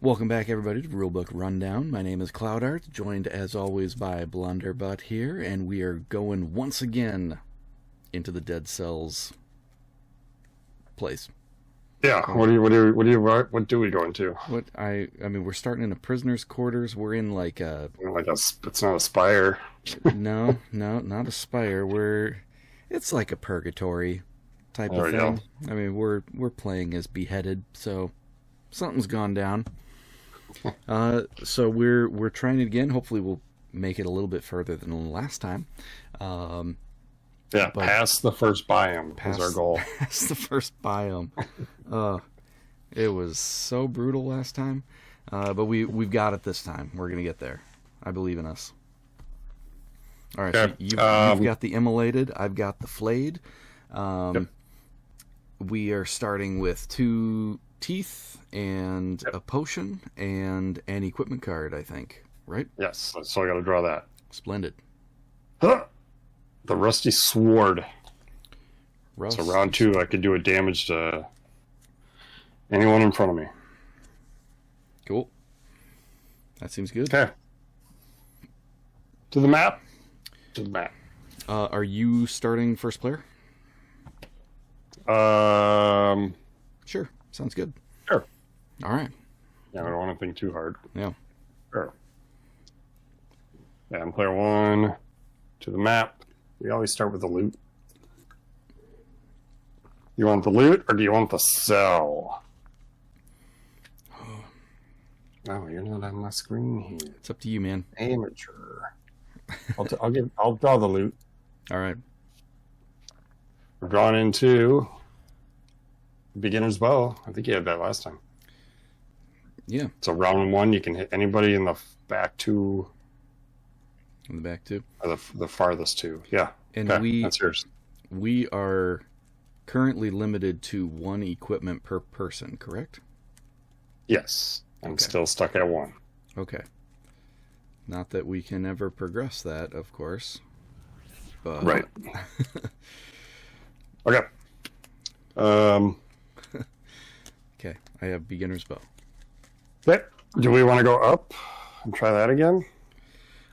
Welcome back, everybody, to Rulebook Rundown. My name is Cloudart, joined as always by Blunderbutt here, and we are going once again into the Dead Cells place. Yeah. What do we go into? I mean, we're starting in a prisoner's quarters. We're in like it's not a spire. no, not a spire. It's like a purgatory type of thing. I mean, we're playing as beheaded, so something's gone down. So we're trying it again. Hopefully, we'll make it a little bit further than the last time. Past the first biome is our goal. Past the first biome. It was so brutal last time, but we've got it this time. We're gonna get there. I believe in us. All right, okay. So you've got the Immolated. I've got the Flayed. Yep. We are starting with 2 teeth and a potion and an equipment card, I think. Right? Yes. So I got to draw that. Splendid. Huh. The Rusty Sword. Rust. So round 2, I could do a damage to anyone in front of me. Cool. That seems good. Okay. To the map. Are you starting first player? Sure. Sounds good. Sure. All right. Yeah, I don't want to think too hard. Yeah. Sure. Yeah, I'm player 1. To the map. We always start with the loot. You want the loot or do you want the cell? Oh, you're not on my screen here. It's up to you, man. Amateur. I'll draw the loot. All right. We're drawn into beginner's bow. I think you had that last time. Yeah. So round 1, you can hit anybody in the back 2. In the back 2. Or the farthest 2. Yeah. And okay, that's yours. We are currently limited to 1 equipment per person, correct? Yes. I'm still stuck at 1. Okay. Not that we can ever progress that, of course. But... Right. Okay. Okay. I have beginner's bow. Okay. Do we want to go up and try that again?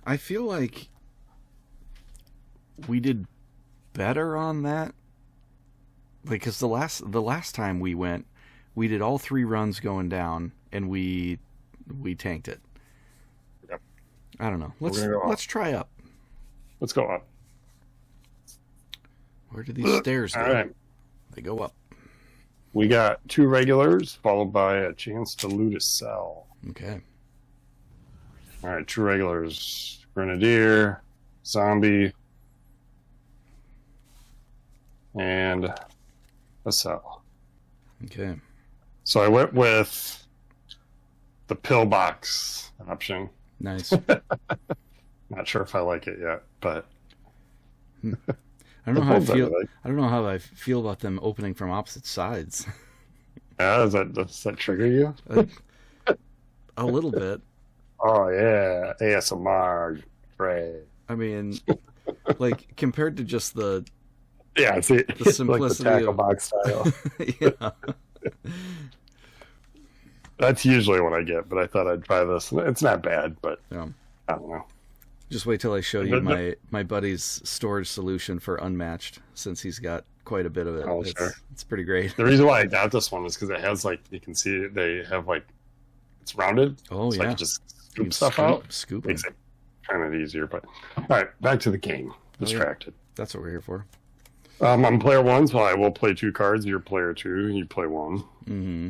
I feel like we did better on that. Like, because the last time we went, we did all 3 runs going down, and we tanked it. Yep. I don't know. Let's try up. Let's go up. Where do these stairs go? All right. They go up. We got 2 regulars, followed by a chance to loot a cell. Okay. All right, 2 regulars. Grenadier, zombie, and a cell. Okay. So I went with the pillbox option. Nice. Not sure if I like it yet, but I don't know how I feel. I don't know how I feel about them opening from opposite sides. Yeah, does that trigger you? A little bit. Oh yeah, ASMR, Ray. I mean, like compared to just the see, the simplicity like the tackle of box style. Yeah. That's usually what I get, but I thought I'd try this. It's not bad, but Yeah. I don't know. Just wait till I show you my buddy's storage solution for Unmatched, since he's got quite a bit of it. Oh, sure. It's pretty great. The reason why I got this one is because it has you can see they have it's rounded. Oh, so yeah. I can just scoop stuff out. Scoop Makes it kind of easier, but all right, back to the game. Distracted. That's what we're here for. I'm player 1, so I will play 2 cards. You're player 2, you play 1. Mm-hmm.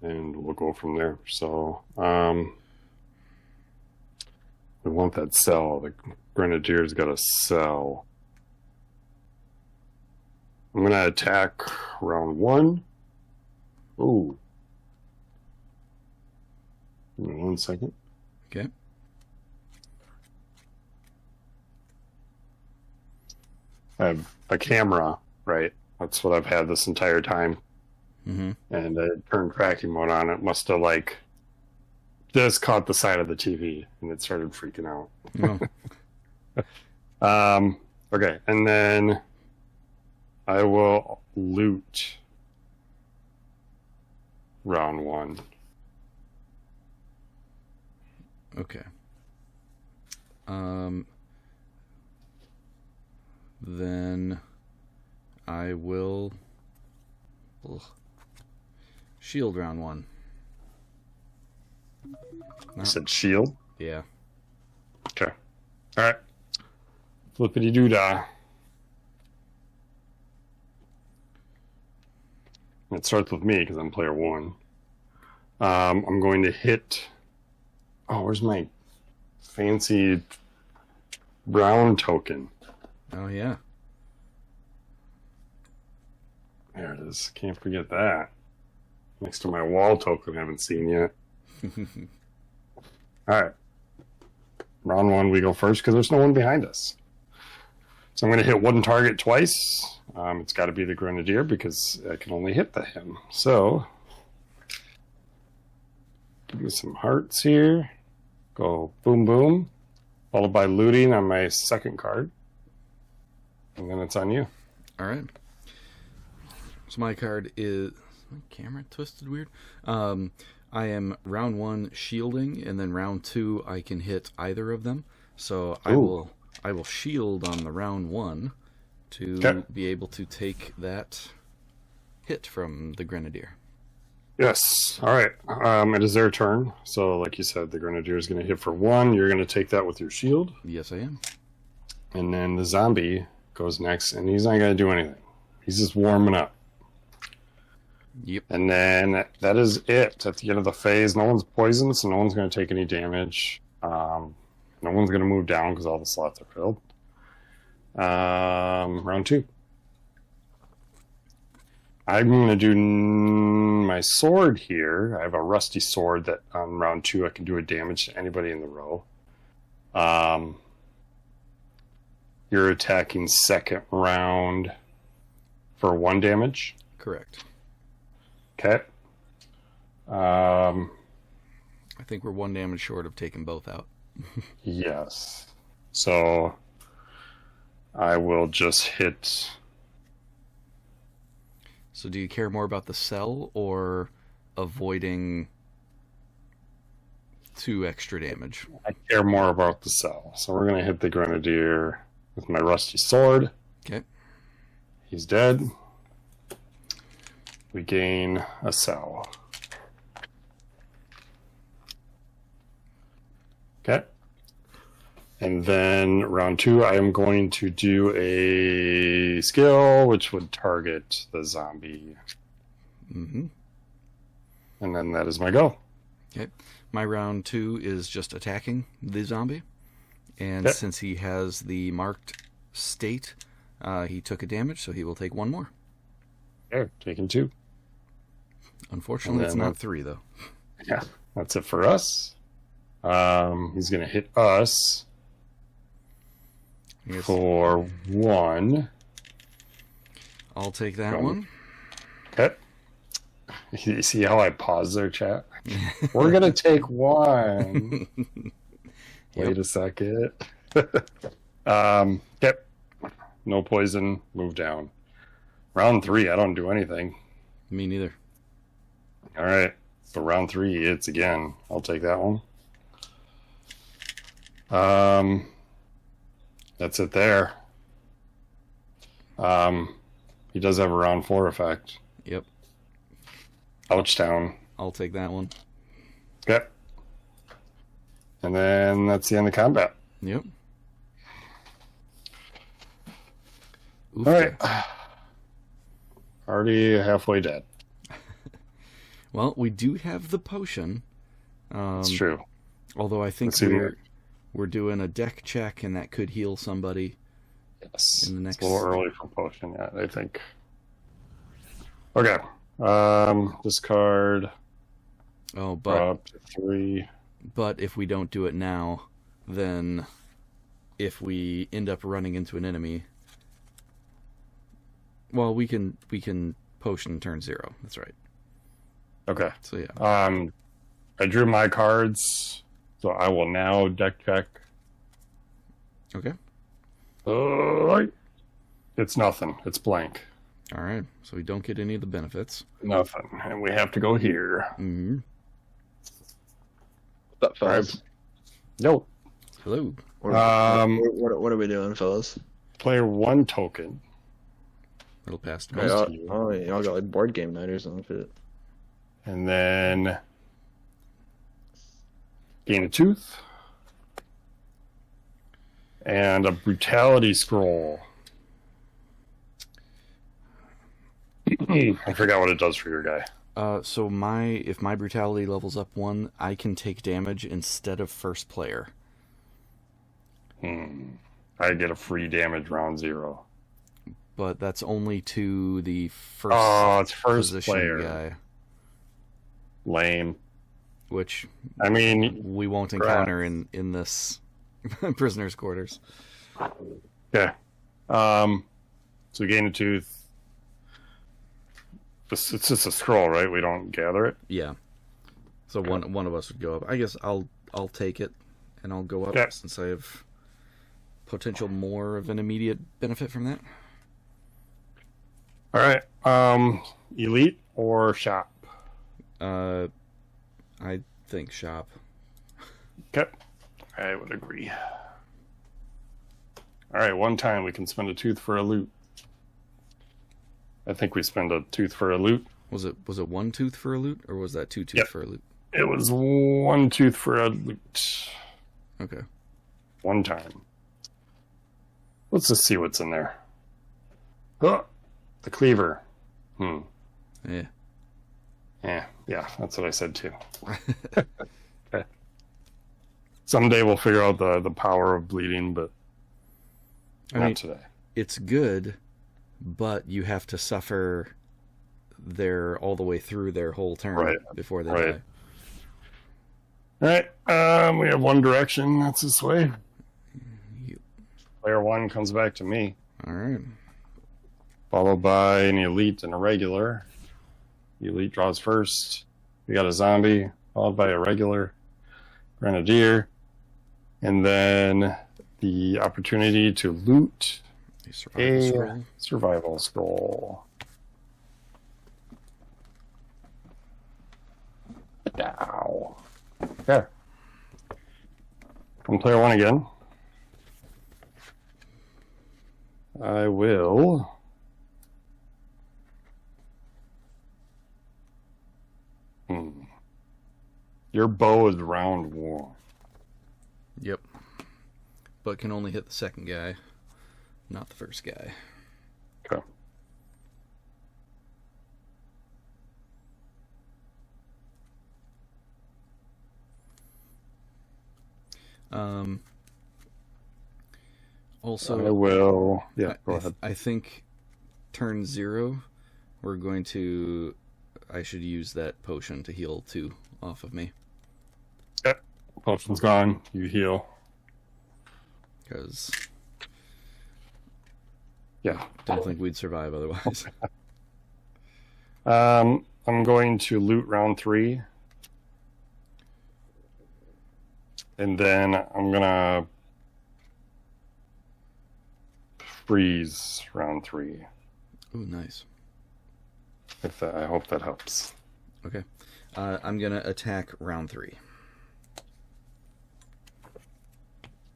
And we'll go from there. So, we want that cell. The Grenadier's got a cell. I'm going to attack round 1. Ooh. Give me 1 second. Okay. I have a camera, right? That's what I've had this entire time. Mm-hmm. And I turned tracking mode on. It must have just caught the side of the TV and it started freaking out. Oh. Okay, and then I will loot round 1. Okay. Then I will shield round 1. You said shield? Yeah. Okay. All right. Flippity-doo-dah. It starts with me because I'm player 1. I'm going to hit... Oh, where's my fancy brown token? Oh, yeah. There it is. Can't forget that. Next to my wall token I haven't seen yet. All right. Round 1, we go first because there's no one behind us. So I'm going to hit one target twice. It's got to be the Grenadier because I can only hit him. So, give me some hearts here. Go boom, boom. Followed by looting on my second card. And then it's on you. All right. So my card is... My camera twisted weird. I am round 1 shielding, and then round 2 I can hit either of them. So I will shield on the round 1 to be able to take that hit from the Grenadier. Yes. All right. It is their turn. So, like you said, the Grenadier is going to hit for 1. You're going to take that with your shield. Yes, I am. And then the zombie goes next, and he's not going to do anything. He's just warming up. Yep. And then that is it. At the end of the phase, no one's poisoned, so no one's going to take any damage. No one's going to move down because all the slots are filled. Round 2. I'm going to do my sword here. I have a rusty sword that on round 2 I can do a damage to anybody in the row. You're attacking second round for 1 damage. Correct. Okay. I think we're 1 damage short of taking both out. Yes. So I will just hit... So do you care more about the cell or avoiding 2 extra damage? I care more about the cell. So we're going to hit the Grenadier with my rusty sword. Okay. He's dead. We gain a cell. Okay. And then round 2, I am going to do a skill which would target the zombie. Mm-hmm. And then that is my go. Okay. My round 2 is just attacking the zombie. And since he has the marked state, he took a damage, so he will take 1 more. Okay, taking 2. Unfortunately, it's not 3, though. Yeah, that's it for us. He's going to hit us for 1. I'll take that one. Okay. You see how I paused there, chat? We're going to take 1. Wait a second. Okay. No poison. Move down. Round 3, I don't do anything. Me neither. All right. So round 3, it's again. I'll take that one. That's it there. He does have a round 4 effect. Yep. Ouch down. I'll take that one. Okay. And then that's the end of combat. Yep. All right. Already halfway dead. Well, we do have the potion. That's true. Although I think we're doing a deck check, and that could heal somebody. Yes. In the next... It's a little early for potion yet, I think. Okay. Discard. Oh, but up to 3. But if we don't do it now, then if we end up running into an enemy, well, we can potion turn 0. That's right. Okay. So yeah. I drew my cards, so I will now deck check. Okay. It's nothing. It's blank. All right. So we don't get any of the benefits. Nothing, and we have to go here. Mm-hmm. That fast. Yo. Hello. What are we doing, fellas? Player 1 token. It'll pass to Right, me. y'all got like board game night or something. And then gain a tooth. And a brutality scroll. I forgot what it does for your guy. So if my brutality levels up 1, I can take damage instead of first player. I get a free damage round 0. But that's only to the first it's first position player. guy, Lame. which I mean, we won't encounter in this prisoner's quarters. yeah. So gain a tooth. It's just a scroll, right? We don't gather it. Yeah. So one of us would go up. I guess I'll take it, and I'll go up since I have potential more of an immediate benefit from that. All right. Elite or shop? I think shop. Okay. I would agree. All right. One time we can spend a tooth for a loot. I think we spend a tooth for a loot. Was it 1 tooth for a loot, or was that 2 tooth for a loot? It was 1 tooth for a loot. Okay. One time. Let's just see what's in there. Oh, the cleaver. Yeah. Yeah, that's what I said too. Okay. Someday we'll figure out the power of bleeding, but not today. It's good, but you have to suffer all the way through their whole turn before they die. All right. We have one direction. That's this way. Player 1 comes back to me. All right. Followed by an elite and a regular. The elite draws first. We got a zombie, followed by a regular grenadier, and then the opportunity to loot a survival scroll. Ow. Okay. From player 1 again. I will. Your bow is round 1. Yep. But can only hit the second guy, not the first guy. Okay. Also, I will. Yeah, go ahead. I think turn 0, I should use that potion to heal 2 off of me. Yep. Potion's gone. You heal. Because yeah, don't think we'd survive otherwise. I'm going to loot round 3. And then I'm gonna freeze round 3. Ooh, nice. I hope that helps. Okay. I'm going to attack round 3.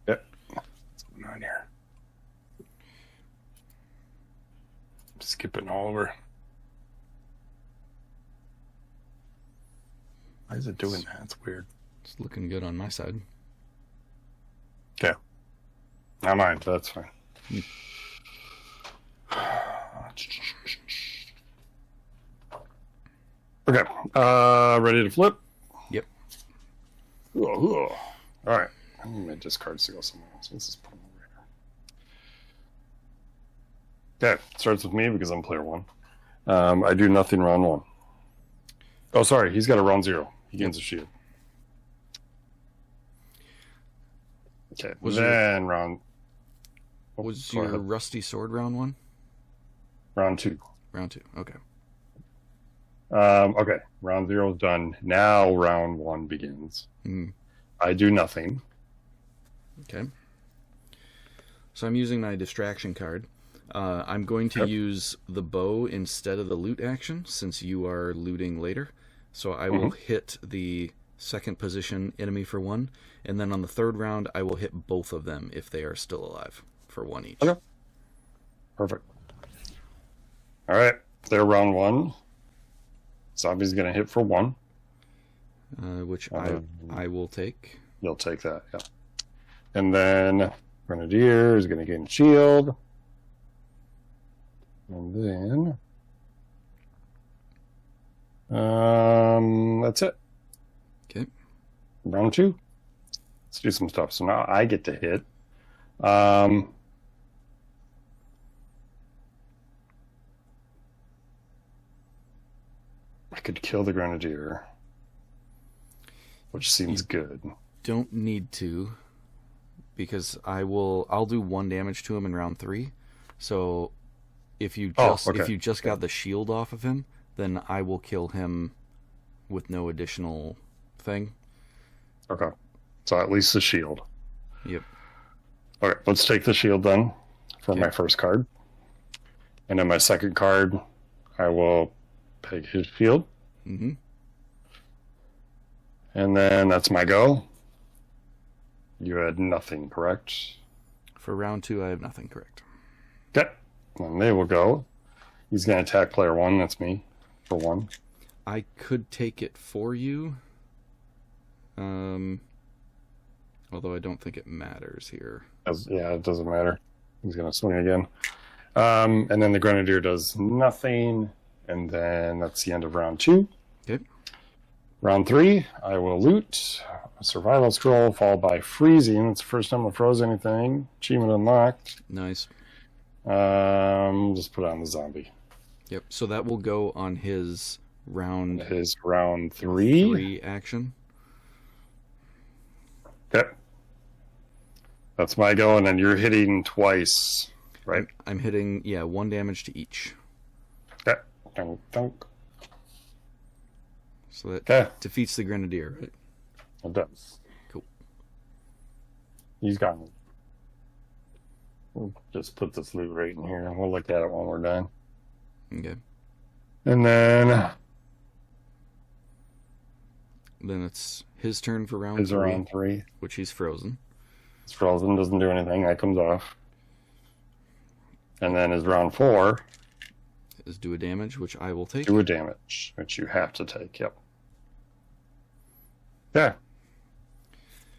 Yep. What's going on here? Skipping all over. Why is it doing that? It's weird. It's looking good on my side. Okay. Not mine, but that's fine. Okay. Ready to flip? Yep. All right. I need my discards to go somewhere else. Let's just put them over here. Okay. Starts with me because I'm player 1. I do nothing round 1. Oh, sorry. He's got a round 0. He gains a shield. Okay. Was your rusty sword round 1? Round 2. Round 2. Okay. Okay. Round 0 is done. Now round 1 begins. I do nothing. Okay. So I'm using my distraction card. I'm going to use the bow instead of the loot action since you are looting later. So I will hit the second position enemy for 1, and then on the third round I will hit both of them if they are still alive for 1 each. Okay. Perfect. All right, they're round 1. Zombie's gonna hit for 1. Which I will take. You'll take that, yeah. And then Grenadier is gonna gain shield. And then that's it. Okay. Round 2. Let's do some stuff. So now I get to hit. I could kill the Grenadier, which seems good. Don't need to, because I'll do 1 damage to him in round 3. So if you just got the shield off of him, then I will kill him with no additional thing. Okay. So at least the shield. Yep. Okay, let's take the shield then for my first card. And then my second card, I will take his shield. Mm-hmm. And then that's my go. You had nothing, correct? For round 2, I have nothing, correct. Okay. And they will go. He's going to attack player 1, that's me, for 1. I could take it for you. Although I don't think it matters here. Yeah, it doesn't matter. He's going to swing again. And then the Grenadier does nothing. And then that's the end of round 2. Okay. Round 3, I will loot a survival scroll followed by freezing. It's the first time I froze anything. Achievement unlocked. Nice. Just put on the zombie. Yep. So that will go on his round. His round 3. 3 action. Okay. That's my go, and then you're hitting twice, right? I'm hitting 1 damage to each. Okay. Dunk, dunk. So that defeats the Grenadier, right? It does. Cool. He's gone. We'll just put this loot right in here, and we'll look at it when we're done. Okay. And then it's his turn for round his 3. round 3. Which he's frozen. It's frozen, doesn't do anything. That comes off. And then his round 4. Is do a damage, which I will take. Do a damage, which you have to take, yep. Yeah.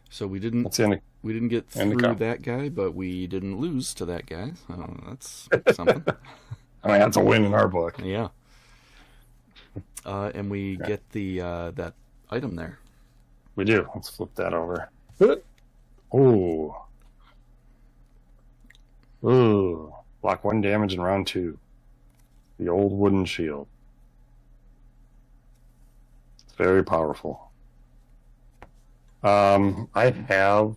So we didn't get through that guy, but we didn't lose to that guy. So that's something. I mean, that's a win in our book. Yeah. And we get the that item there. We do. Let's flip that over. Ooh. Ooh. Block 1 damage in round 2. The old wooden shield. It's very powerful. I have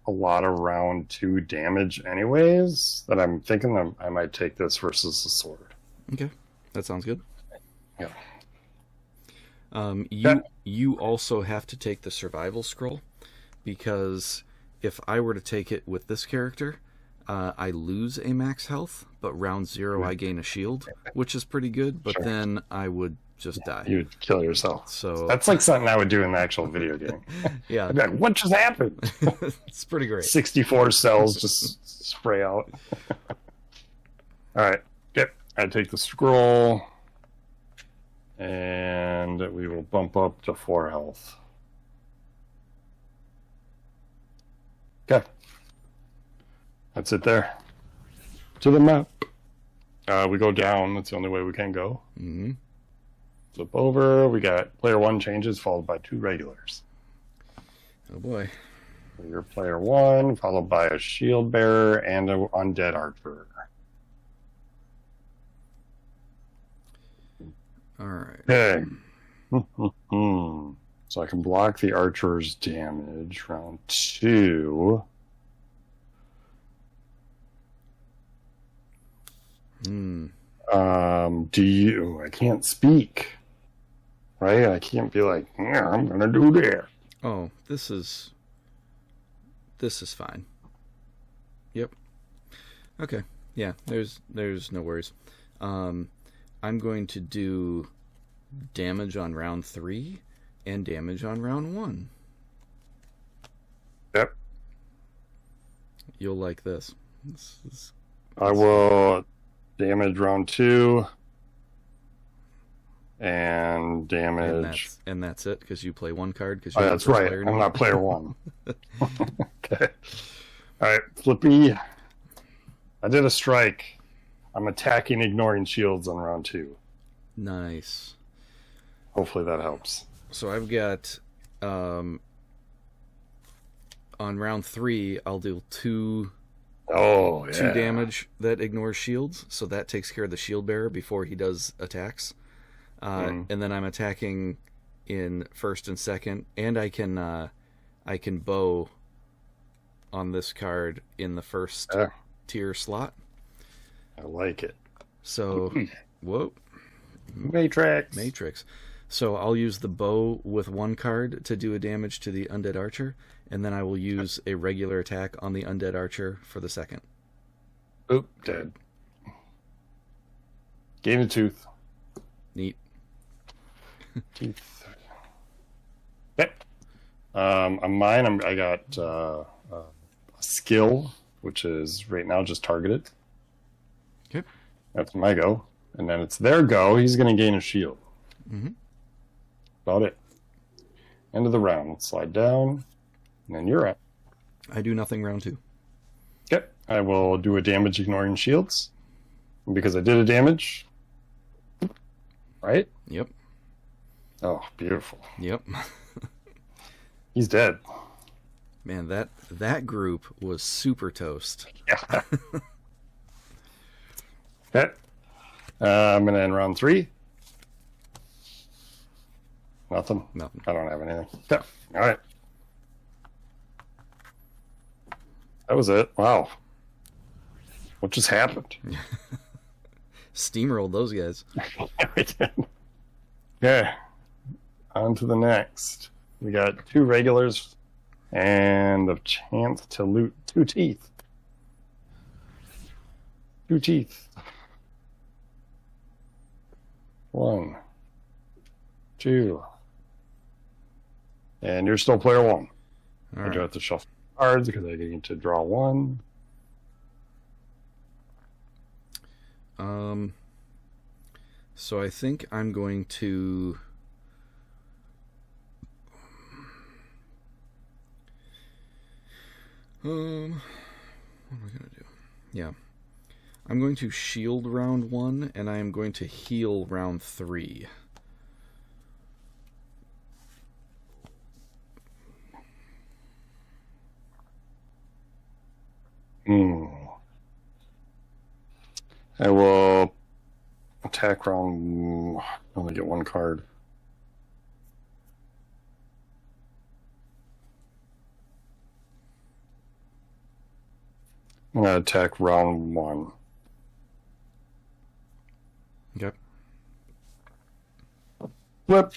a lot of round 2 damage anyways, that I'm thinking that I might take this versus the sword. Okay. That sounds good. Yeah. You also have to take the survival scroll, because if I were to take it with this character, I lose a max health, but round 0 I gain a shield, which is pretty good, but then I would just die. You would kill yourself. So that's like something I would do in the actual video game. Yeah. I'd be like, what just happened? It's pretty great. 64 cells just spray out. All right. Yep. I take the scroll, and we will bump up to 4 health. Okay. That's it there. To the map. We go down. That's the only way we can go. Mm-hmm. Flip over. We got player 1 changes followed by 2 regulars. Oh boy. Your player 1 followed by a shield bearer and an undead archer. All right. Okay. So I can block the archer's damage. Round 2. Do you... I can't speak. Right? I can't be like, yeah, I'm going to do that. Oh, this is fine. Yep. Okay. Yeah, there's no worries. I'm going to do damage on round 3, and damage on round 1. Yep. You'll like this. I will damage round 2. And damage. And that's it, because you play 1 card. Cause oh, that's right. I'm not player 1. Okay. All right, Flippy. I did a strike. I'm attacking, ignoring shields on round 2. Nice. Hopefully that helps. So I've got on round 3, I'll do 2 damage that ignores shields. So that takes care of the shield bearer before he does attacks. And then I'm attacking in first and second, and I can bow on this card in the first tier slot. I like it. So, whoa. Matrix. So I'll use the bow with 1 card to do a damage to the undead archer, and then I will use a regular attack on the undead archer for the second. Oop, dead. Gain a tooth. Neat. Teeth. Okay. On mine, I got a skill, which is right now just targeted. Okay. That's my go. And then it's their go. He's going to gain a shield. Mm-hmm. About it. End of the round. Let's slide down. And then you're up. I do nothing round 2. Okay. I will do a damage ignoring shields. And because I did a damage. Right? Yep. Oh, beautiful. Yep. He's dead. Man, that group was super toast. Yeah. Okay. I'm going to end round 3. Nothing? Nothing. I don't have anything. Yeah. All right. That was it. Wow. What just happened? Steamrolled those guys. We did. Okay. On to the next. We got 2 regulars and a chance to loot 2 teeth. 2 teeth. 1, 2. And you're still player 1. All I do have to shuffle cards because I need to draw 1. So I think I'm going to what am I gonna do? Yeah. I'm going to shield round 1, and I am going to heal round 3. I will attack round. Only get 1 card. I'm going to attack round 1. Okay. Flip.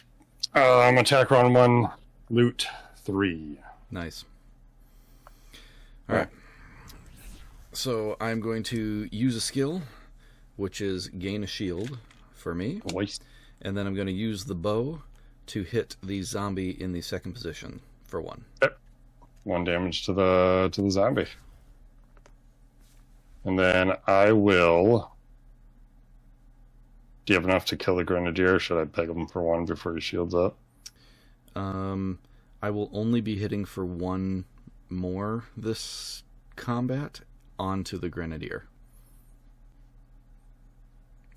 I'm going to attack round 1, loot 3. Nice. All right. So I'm going to use a skill, which is gain a shield for me. Waste. And then I'm going to use the bow to hit the zombie in the second position for 1. Yep. 1 damage to the zombie. And then I will. Do you have enough to kill the grenadier? Or should I peg him for 1 before he shields up? I will only be hitting for 1 more this combat onto the grenadier.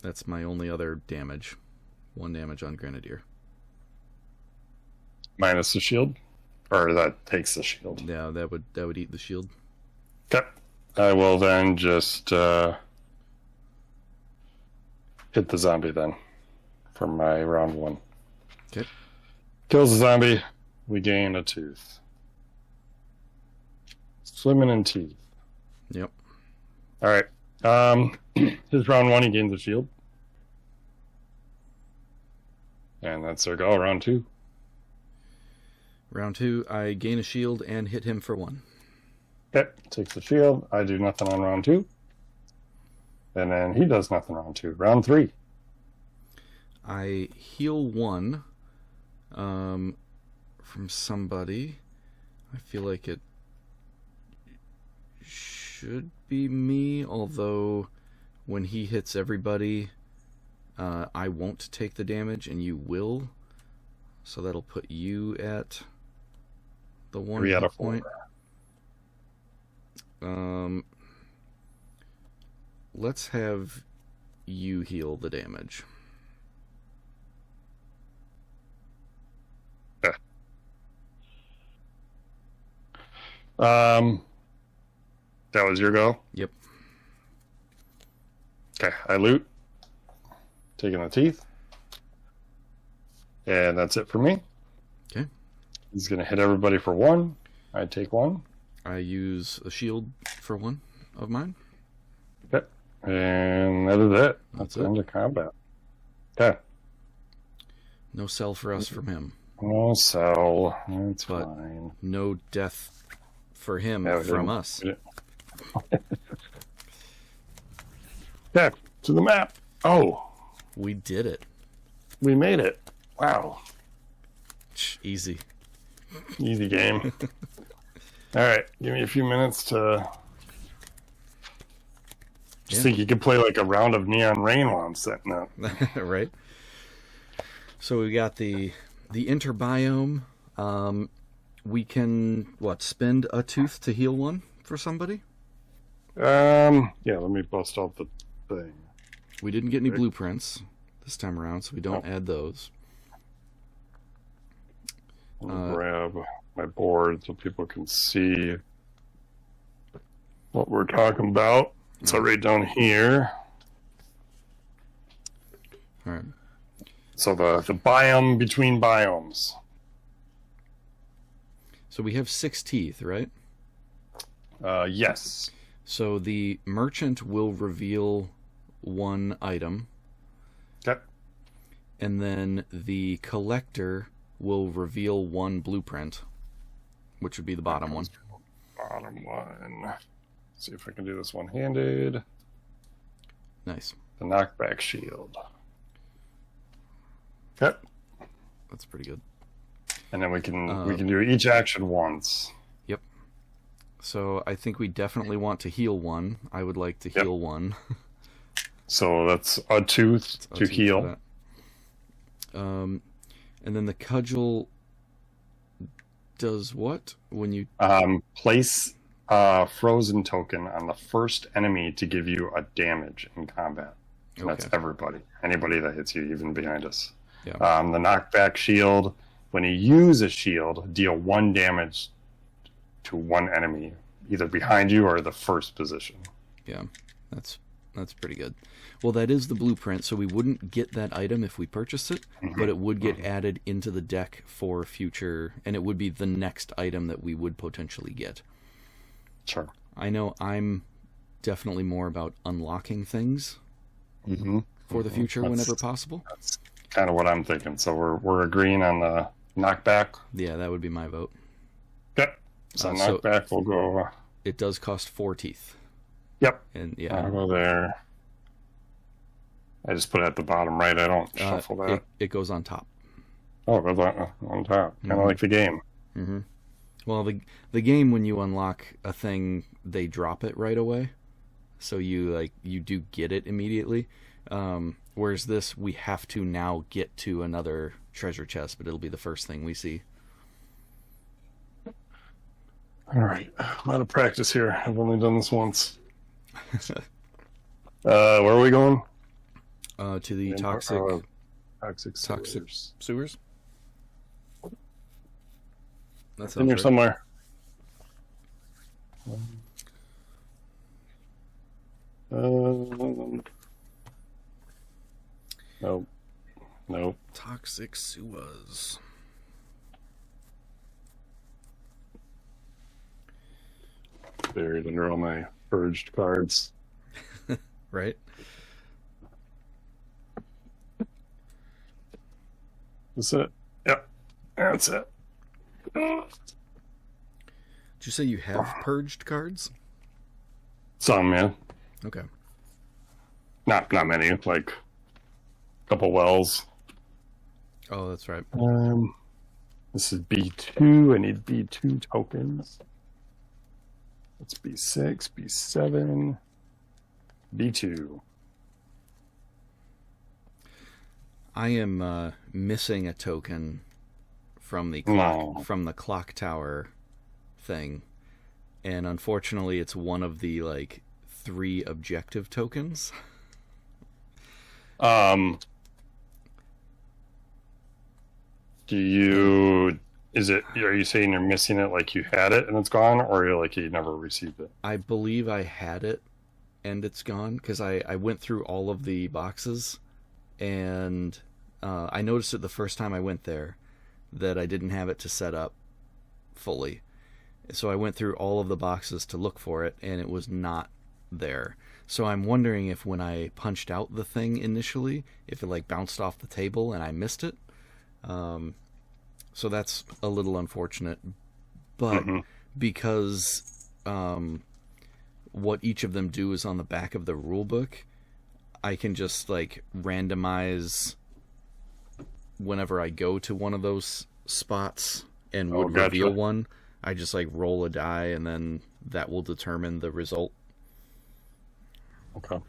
That's my only other damage. 1 damage on grenadier. Minus the shield? Or that takes the shield? Yeah, that would eat the shield. Okay. I will then just hit the zombie then for my round 1. Okay. Kills the zombie. We gain a tooth. Swimming in teeth. Yep. All right. His round 1, he gains a shield. And that's their go. Round 2. Round 2, I gain a shield and hit him for 1. Okay. Takes the shield. I do nothing on round 2. And then he does nothing round 2. Round 3. I heal 1, from somebody. I feel like it should be me, although when he hits everybody, I won't take the damage and you will. So that'll put you at the 1 3 out of 4. point. Let's have you heal the damage. Okay. That was your go? Yep. Okay, I loot. Taking the teeth. And that's it for me. Okay. He's going to hit everybody for 1. I take 1. I use a shield for 1 of mine. Okay. And that is it. That's the it. end of combat. Okay. No cell for us from him. No cell. That's But fine. no death for him Yeah, from us. Okay, to the map. Oh, We did it. we made it. Wow. Easy. Easy game. All right, give me a few minutes to... Just think you could play like a round of Neon Rain while I'm setting up. Right? So we got the interbiome. We can, spend a tooth to heal 1 for somebody? Yeah, let me bust out the thing. We didn't get any blueprints this time around, so we don't add those. I'll grab my board so people can see what we're talking about. It's right down here. All right. So the biome between biomes. So we have 6 teeth, right? Yes. So the merchant will reveal 1 item, Okay. and then the collector will reveal 1 blueprint, which would be the bottom one. Bottom one. See if I can do this one-handed. Nice. The knockback shield. Okay. That's pretty good. And then we can do each action once. Yep. So I think we definitely want to heal 1. I would like to heal 1. So that's a tooth to heal. And then the cudgel does what when you Place a frozen token on the first enemy to give you a damage in combat. And that's everybody. Anybody that hits you, even behind us. Yeah. The knockback shield. When you use a shield, deal 1 damage to 1 enemy, either behind you or the first position. Yeah, that's pretty good. Well, that is the blueprint, so we wouldn't get that item if we purchased it, but it would get added into the deck for future, and it would be the next item that we would potentially get. Sure. I know I'm definitely more about unlocking things for the future whenever possible. That's kind of what I'm thinking. So we're agreeing on the knockback. Yeah, that would be my vote. Okay. So knockback will go. It does cost 4 teeth. Yep. And yeah, I'll go there. I just put it at the bottom right. I don't shuffle that. It goes on top. Oh, it goes on top. Kind of like the game. Mm-hmm. Well, the game, when you unlock a thing, they drop it right away, so you do get it immediately. Whereas this, we have to now get to another treasure chest, but it'll be the first thing we see. All right, I'm out of practice here. I've only done this once. Where are we going? To the toxic sewers. That's in here somewhere. Nope. Toxic sewers. Buried under all my purged cards. Right? That's it. Yep. That's it. Did you say you have purged cards? Some, yeah. Okay. Not many. Like a couple wells. Oh, that's right. This is B2. I need B2 tokens. It's B6, B7, B2. I am missing a token from the clock tower thing, and unfortunately, it's one of the like 3 objective tokens. Are you saying you're missing it like you had it and it's gone, or you're like you never received it? I believe I had it and it's gone, because I went through all of the boxes, and I noticed it the first time I went there that I didn't have it to set up fully. So I went through all of the boxes to look for it, and it was not there. So I'm wondering if when I punched out the thing initially, if it like bounced off the table and I missed it. So that's a little unfortunate. But because what each of them do is on the back of the rule book, I can just like randomize whenever I go to one of those spots and would reveal one. I just like roll a die, and then that will determine the result. Okay.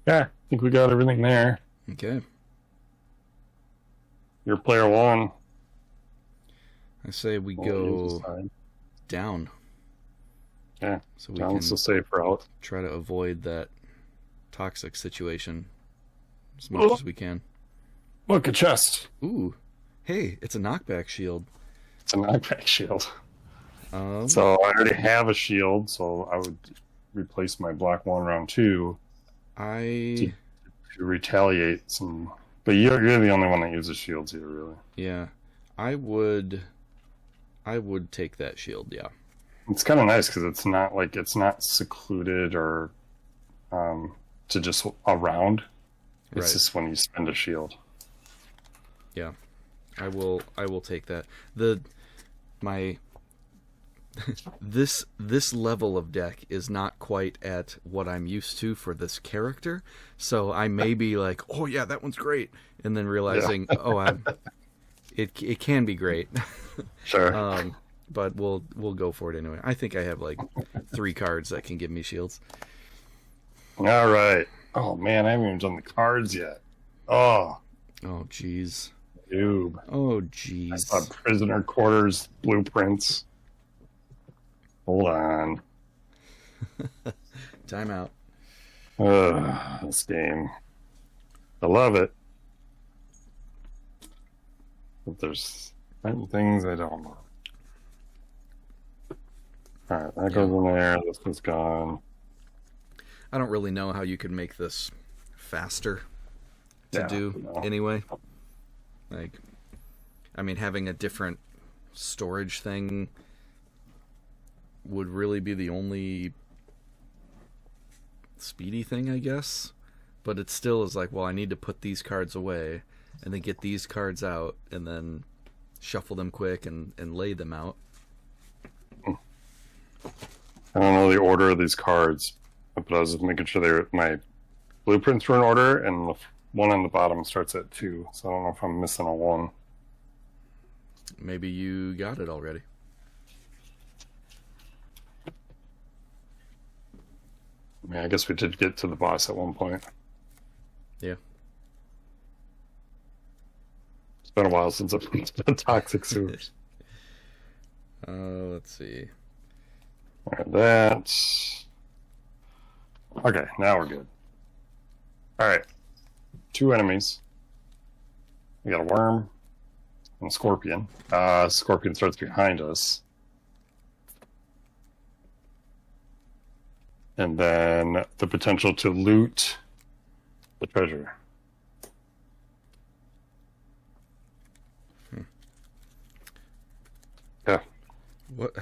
Yeah, I think we got everything there. Okay. You're player 1. I say we go down. Yeah, so we down's the safe route. Try to avoid that toxic situation as much as we can. Look, a chest. Ooh. Hey, it's a knockback shield. It's a knockback shield. So I already have a shield, so I would replace my black 1 round 2 to retaliate some. But you're the only one that uses shields here, really. Yeah. I would take that shield, yeah. It's kind of nice because it's not secluded or to just around. It's just when you spend a shield. Yeah, I will take that. This level of deck is not quite at what I'm used to for this character, so I may be like, oh yeah, that one's great, and then realizing, it can be great. Sure. But we'll go for it anyway. I think I have like 3 cards that can give me shields. All right. Oh man, I haven't even done the cards yet. Oh jeez. Noob. Oh jeez. I saw prisoner quarters blueprints. Hold on. Time out. This game. I love it. But there's certain things I don't know. Alright, that goes in there. This one's gone. I don't really know how you could make this faster to do anyway. Like, I mean, having a different storage thing would really be the only speedy thing, I guess. But it still is like, well, I need to put these cards away and then get these cards out and then shuffle them quick and lay them out. I don't know the order of these cards, but I was just making sure my blueprints were in order, and the one on the bottom starts at 2, so I don't know if I'm missing a 1. Maybe you got it already. I mean, I guess we did get to the boss at one point. Yeah. It's been a while since I've been toxic sewers. Let's see. Alright, that. Okay, now we're good. Alright. 2 enemies. We got a worm and a scorpion. Scorpion starts behind us. And then the potential to loot the treasure. Yeah. What?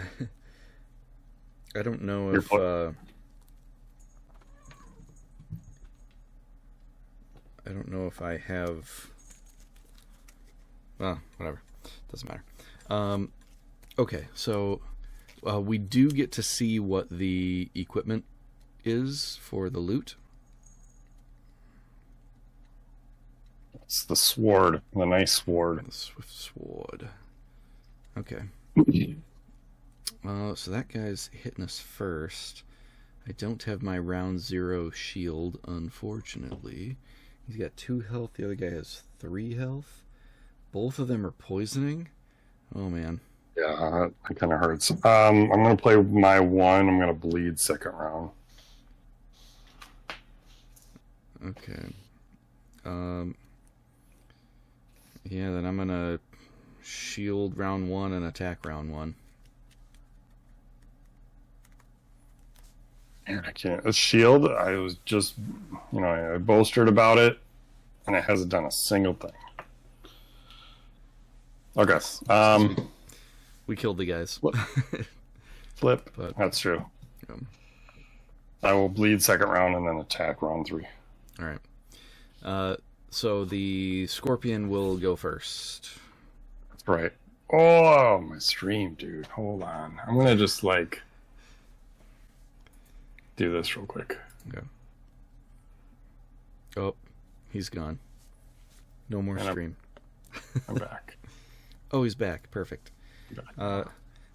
I don't know if I don't know if I have. Well, whatever. Doesn't matter. Okay, so we do get to see what the equipment is for the loot. It's the sword, the nice sword. The swift sword. Okay. So that guy's hitting us first. I don't have my round 0 shield, unfortunately. He's got 2 health. The other guy has 3 health. Both of them are poisoning. Oh, man. Yeah, that kind of hurts. I'm going to play my 1. I'm going to bleed second round. Okay. Yeah, then I'm going to shield round 1 and attack round 1. I can't. A shield, I was just, I bolstered about it, and it hasn't done a single thing. Okay. We killed the guys. Flip. But, that's true. Yeah. I will bleed second round and then attack round 3. All right. So the scorpion will go first. That's right. Oh, my stream, dude. Hold on. I'm going to just, do this real quick. Okay. Oh, he's gone. No more stream. I'm back. Oh, he's back. Perfect. Back. I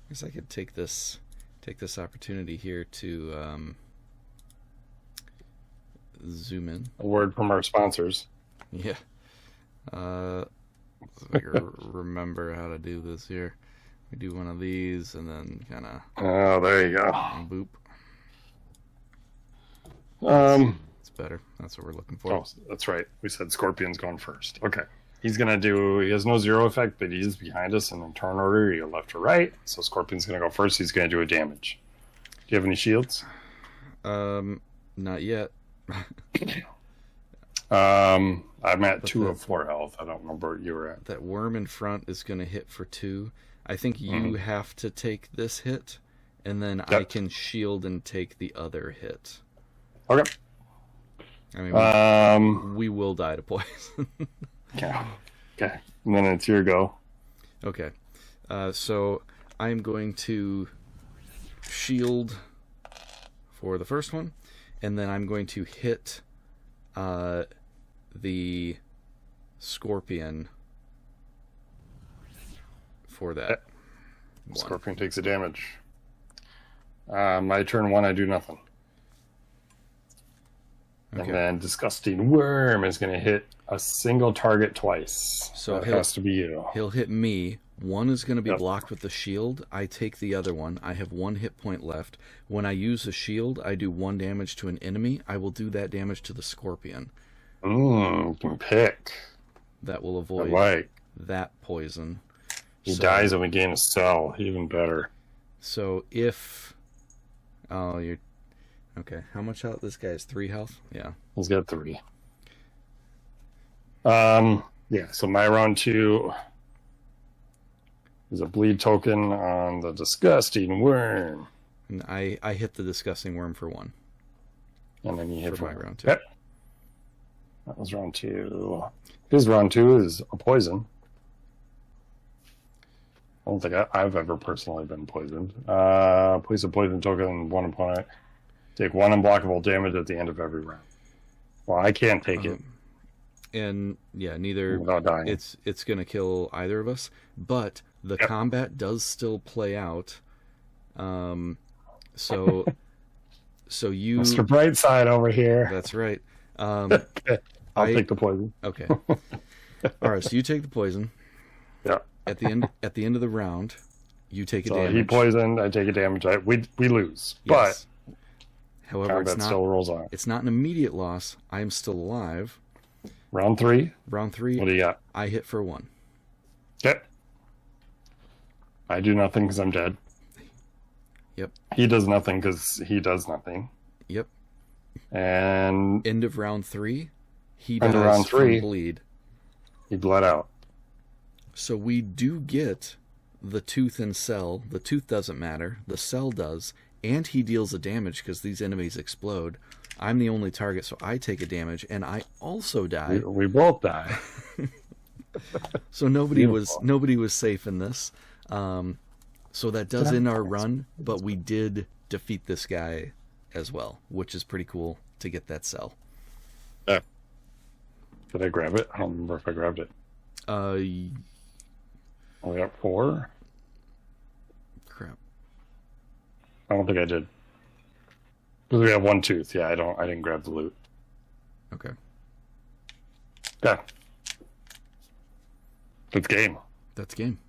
guess I could take this opportunity here to zoom in. A word from our sponsors. Yeah. So I can remember how to do this here. We do one of these and then kind of. Oh, there you go. Boop. It's better. That's what we're looking for. Oh, that's right. We said Scorpion's going first. Okay. He's going to he has no 0 effect, but he's behind us in the turn order. You go left to right. So Scorpion's going to go first. He's going to do a damage. Do you have any shields? Not yet. I'm at 2 of 4 health. I don't remember what you were at. That worm in front is going to hit for 2. I think you have to take this hit, and then I can shield and take the other hit. Okay. I mean, we will die to poison. Yeah. Okay. And then it's your go. Okay. So I'm going to shield for the first one, and then I'm going to hit the scorpion for that. Scorpion takes a damage. My turn 1, I do nothing. Okay. And then Disgusting Worm is going to hit a single target twice. So it has to be you. He'll hit me. One is going to be blocked with the shield. I take the other one. I have 1 hit point left. When I use the shield, I do 1 damage to an enemy. I will do that damage to the scorpion. You can pick. That will avoid that poison. He dies and we gain a cell. Even better. So if... Oh, you're... Okay, how much health? This guy has 3 health? Yeah. He's got 3. Yeah, so my round 2 is a bleed token on the Disgusting Worm. And I hit the Disgusting Worm for 1. And then you hit for my round 2. Yep. That was round 2. His round 2 is a poison. I don't think I've ever personally been poisoned. Place a poison token on 1 opponent. Take 1 unblockable damage at the end of every round. Well, I can't take it. And yeah, neither. Without dying. It's going to kill either of us. But the combat does still play out. So you, Mr. Brightside over here. That's right. I'll take the poison. Okay. All right. So you take the poison. Yeah. At the end of the round, you take a So damage. he poisoned. I take a damage. We lose. Yes. But however, combat still rolls on. It's not an immediate loss. I am still alive. Round 3. Round 3. What do you got? I hit for 1. Okay. I do nothing because I'm dead. Yep. He does nothing because he does nothing. Yep. And end of round 3, he end dies of round 3, from bleed. He bled out. So we do get the tooth and cell. The tooth doesn't matter. The cell does. And he deals a damage because these enemies explode. I'm the only target, so I take a damage, and I also die. We both die. So nobody was safe in this. So that does end our run, but we did defeat this guy as well, which is pretty cool to get that cell. Yeah. Did I grab it? I don't remember if I grabbed it. Y- We got 4. Crap. I don't think I did. Because we have 1 tooth. Yeah, I didn't grab the loot. Okay. Yeah. That's game. That's game.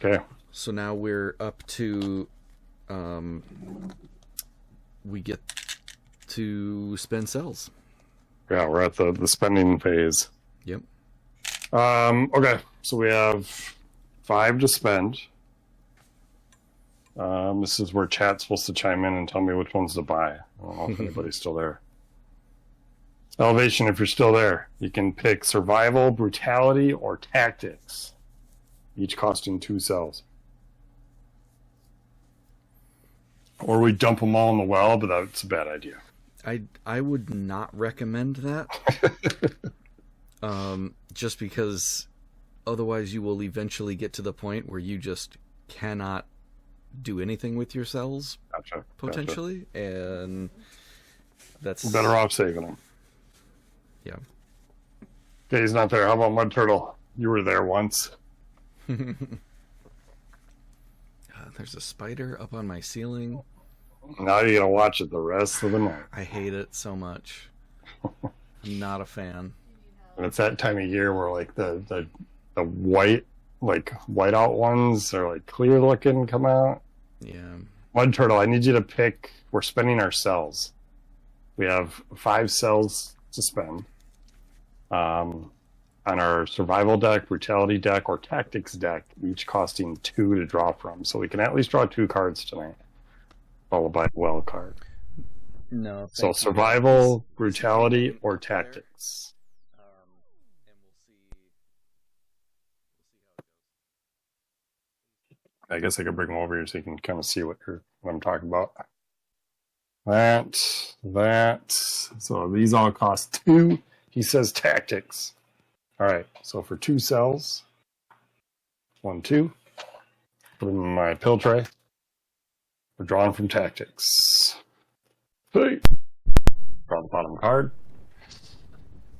Okay. So now we're up to, we get to spend cells. Yeah, we're at the spending phase. Yep. Okay, so we have 5 to spend. This is where chat's supposed to chime in and tell me which ones to buy. I don't know if anybody's still there. Elevation, if you're still there, you can pick survival, brutality, or tactics, each costing 2 cells. Or we dump them all in the well, but that's a bad idea. I would not recommend that. Just because otherwise you will eventually get to the point where you just cannot do anything with your cells, Gotcha. potentially, and that's We're better off saving them. Yeah. Okay, he's not there. How about Mud Turtle? You were there once. There's a spider up on my ceiling. Now you're gonna watch it the rest of the night. I hate it so much. I'm not a fan. And it's that time of year where like the white, like whiteout ones are like clear looking come out. Yeah. Mud Turtle, I need you to pick. We're spending our cells. We have 5 cells to spend. On our survival deck, brutality deck, or tactics deck, each costing 2 to draw from. So we can at least draw 2 cards tonight, followed by a well card. No. So survival, brutality, or tactics. And we'll see how it goes. I guess I could bring them over here so you can kind of see what I'm talking about. That. So these all cost 2. He says tactics. All right. So for 2 cells, 1, 2. Put them in my pill tray. We're drawing from tactics. Hey. Draw the bottom card.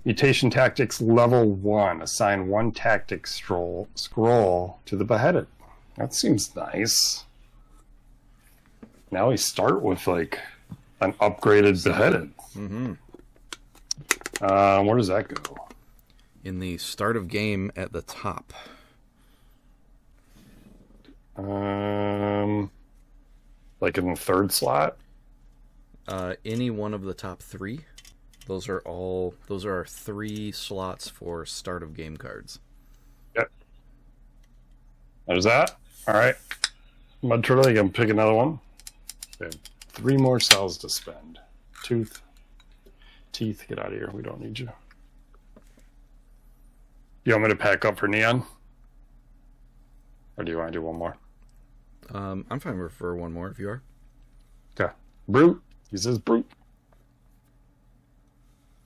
Mutation tactics level 1. Assign 1 tactic scroll to the beheaded. That seems nice. Now we start with like an upgraded beheaded. Mm-hmm. Where does that go? In the start of game at the top. Like in the 3rd slot? Any one of the top 3. Those are our 3 slots for start of game cards. Yep. There's that. All right. Mud Turtle, you can pick another one. We have 3 more cells to spend. Teeth, get out of here. We don't need you. You want me to pack up for Neon? Or do you want to do one more? I'm fine for one more if you are. Okay. Brute. He says Brute.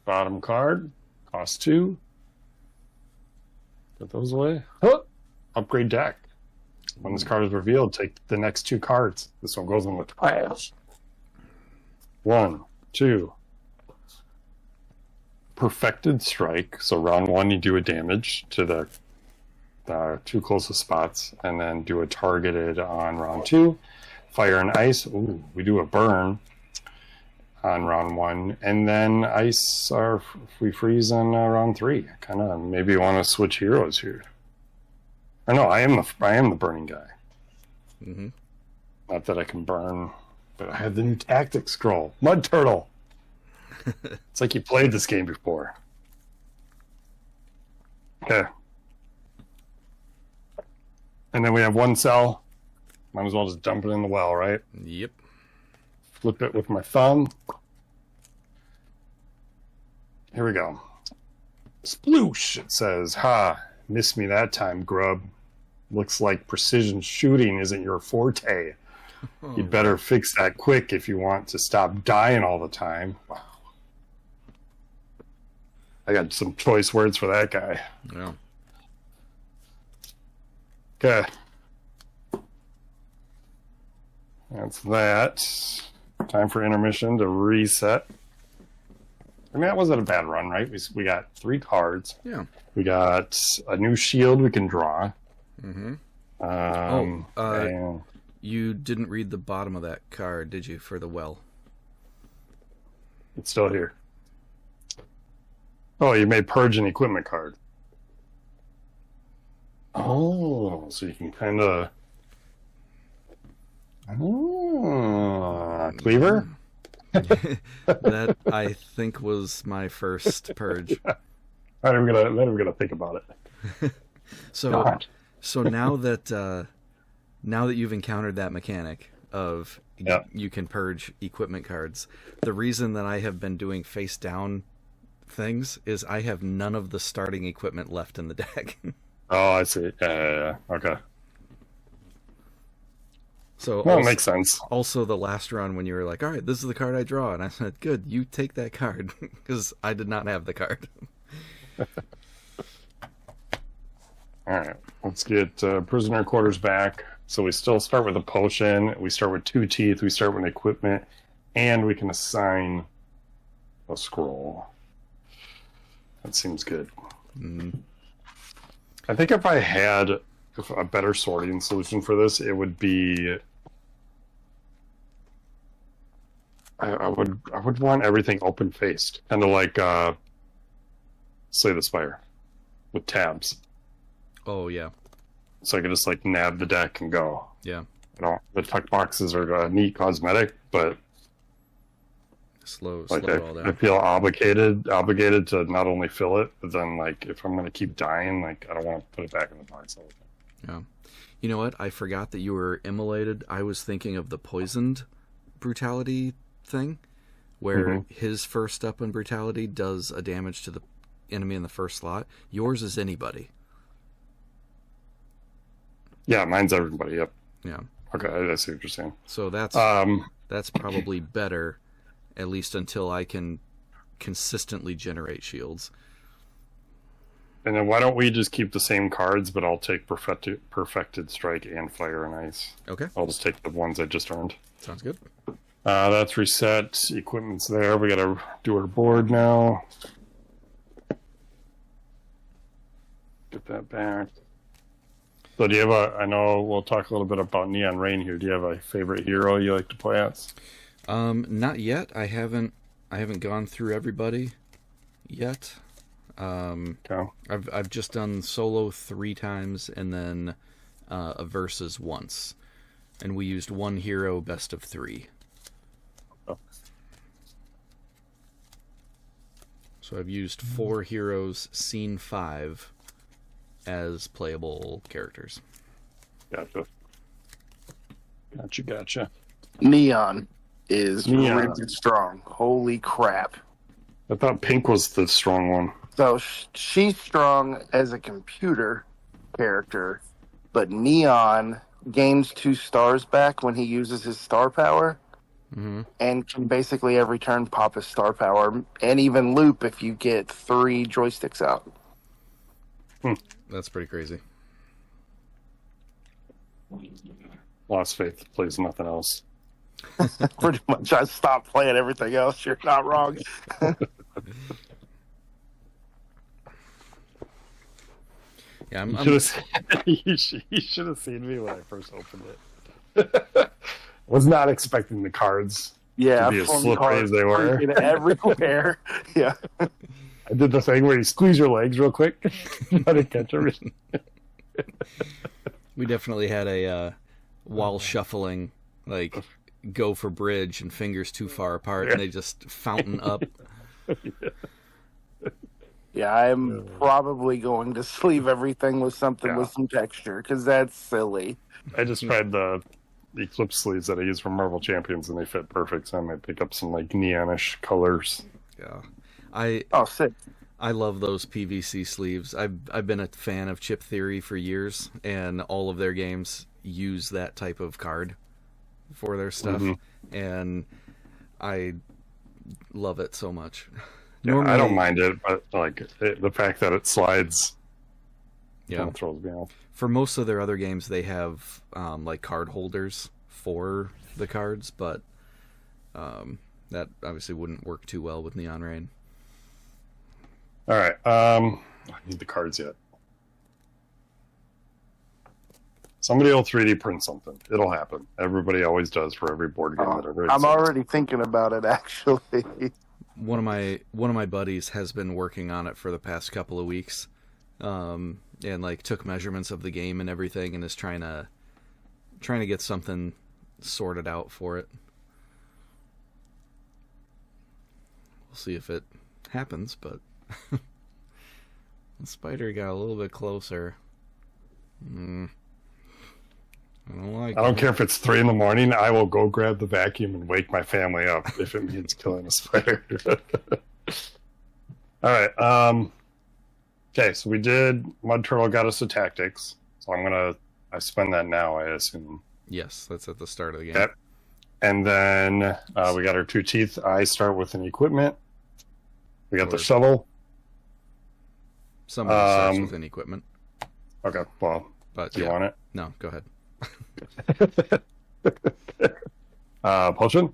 Bottom card. Cost 2. Put those away. Huh. Upgrade deck. When this card is revealed, take the next 2 cards. This one goes in the trash. 1, 2. Perfected Strike. So round 1, you do a damage to the 2 closest spots, and then do a targeted on round 2. Fire and Ice. Ooh, we do a burn on round 1, and then Ice we freeze on round 3. Kind of maybe want to switch heroes here. Or no, I am the burning guy. Mm-hmm. Not that I can burn, but I have the new tactic scroll. Mud Turtle. It's like you played this game before. Okay. And then we have 1 cell. Might as well just dump it in the well, right? Yep. Flip it with my thumb. Here we go. Sploosh, it says. Ha, missed me that time, grub. Looks like precision shooting isn't your forte. Oh. You'd better fix that quick if you want to stop dying all the time. Wow. I got some choice words for that guy. Yeah. Okay. That's that. Time for intermission to reset. I mean, that wasn't a bad run, right? We got 3 cards. Yeah. We got a new shield we can draw. Mm-hmm. And You didn't read the bottom of that card, did you, for the well? it's still here. Oh, you may purge an equipment card. Oh, so you can kind of... Cleaver? That, I think, was my first purge. I'm gonna think about it. So, God. so now that you've encountered that mechanic of Yeah. you can purge equipment cards, the reason that I have been doing face down things is I have none of the starting equipment left in the deck. Oh, I see. Yeah. Okay. So Well, it also, makes sense. also the last run when you were like, all right, this is the card I draw, and I said, good, you take that card, because I did not have the card. All right, let's get prisoner quarters back. So we still start with a potion. We start with 2 teeth. We start with equipment, and we can assign a scroll. That seems good. Mm. I think if I had a better sorting solution for this, it would be. I would want everything open faced, kind of like Slay the Spire with tabs. Oh, yeah. So I could just like nab the deck and go. Yeah. The tuck boxes are a neat cosmetic, but Slow like it all I down. feel obligated to not only fill it, but then like if I'm gonna keep dying, like I don't want to put it back in the box all the time. Yeah. You know what? I forgot that you were immolated. I was thinking of the poisoned brutality thing, where his first up in brutality does a damage to the enemy in the first slot. Yours is anybody. Yeah, mine's everybody. Yep. Yeah. Okay, I see what you're saying. So that's probably better, at least until I can consistently generate shields. And then why don't we just keep the same cards, but I'll take perfected strike and fire and ice. Okay. I'll just take the ones I just earned. Sounds good. That's reset. Equipment's there. We gotta do our board now. Get that back. So do you have I know we'll talk a little bit about Neon Rain here. Do you have a favorite hero you like to play as? Not yet. I haven't gone through everybody yet. Okay. I've just done solo 3 times and then a versus once, and we used 1 hero best of 3. Oh. So I've used 4 heroes, scene 5, as playable characters. Gotcha. Neon is Neon. really strong. Holy crap. I thought Pink was the strong one. So she's strong as a computer character, but Neon gains 2 stars back when he uses his star power, and can basically every turn pop his star power, and even loop if you get 3 joysticks out. That's pretty crazy. Lost Faith plays nothing else. Pretty much, I stopped playing everything else. You're not wrong. Yeah, You should have seen me when I first opened it. Was not expecting the cards Yeah, to be as from slippery cards as they were. freaking everywhere. Yeah. I did the thing where you squeeze your legs real quick, try to catch everything. we definitely had a while shuffling, like go for bridge and fingers too far apart, and they just fountain up. Yeah, I'm probably going to sleeve everything with something with some texture, because that's silly. I just tried the Eclipse sleeves that I use from Marvel Champions, and they fit perfect, so I might pick up some like neonish colors. Yeah, Oh, sick. I love those PVC sleeves. I've been a fan of Chip Theory for years, and all of their games use that type of card for their stuff, and I love it so much. Yeah, I don't mind it, but like the fact that it slides, kind of throws me off. For most of their other games, they have like card holders for the cards, but that obviously wouldn't work too well with Neon Rain. All right. I need the cards yet. Somebody will 3D print something. It'll happen. Everybody always does for every board game that ever exists. I'm already thinking about it, actually. One of my buddies has been working on it for the past couple of weeks, and like took measurements of the game and everything, and is trying to get something sorted out for it. We'll see if it happens, but the spider got a little bit closer. I don't care if it's 3 a.m. I will go grab the vacuum and wake my family up if it means killing a spider. All right. Okay, so we did Mud Turtle got us to tactics. So I spend that now, I assume. Yes, that's at the start of the game. Yep. And then we got our 2 teeth. I start with an equipment. We got the shovel. Somebody starts with an equipment. Okay, well, but do you want it? No, go ahead. Potion.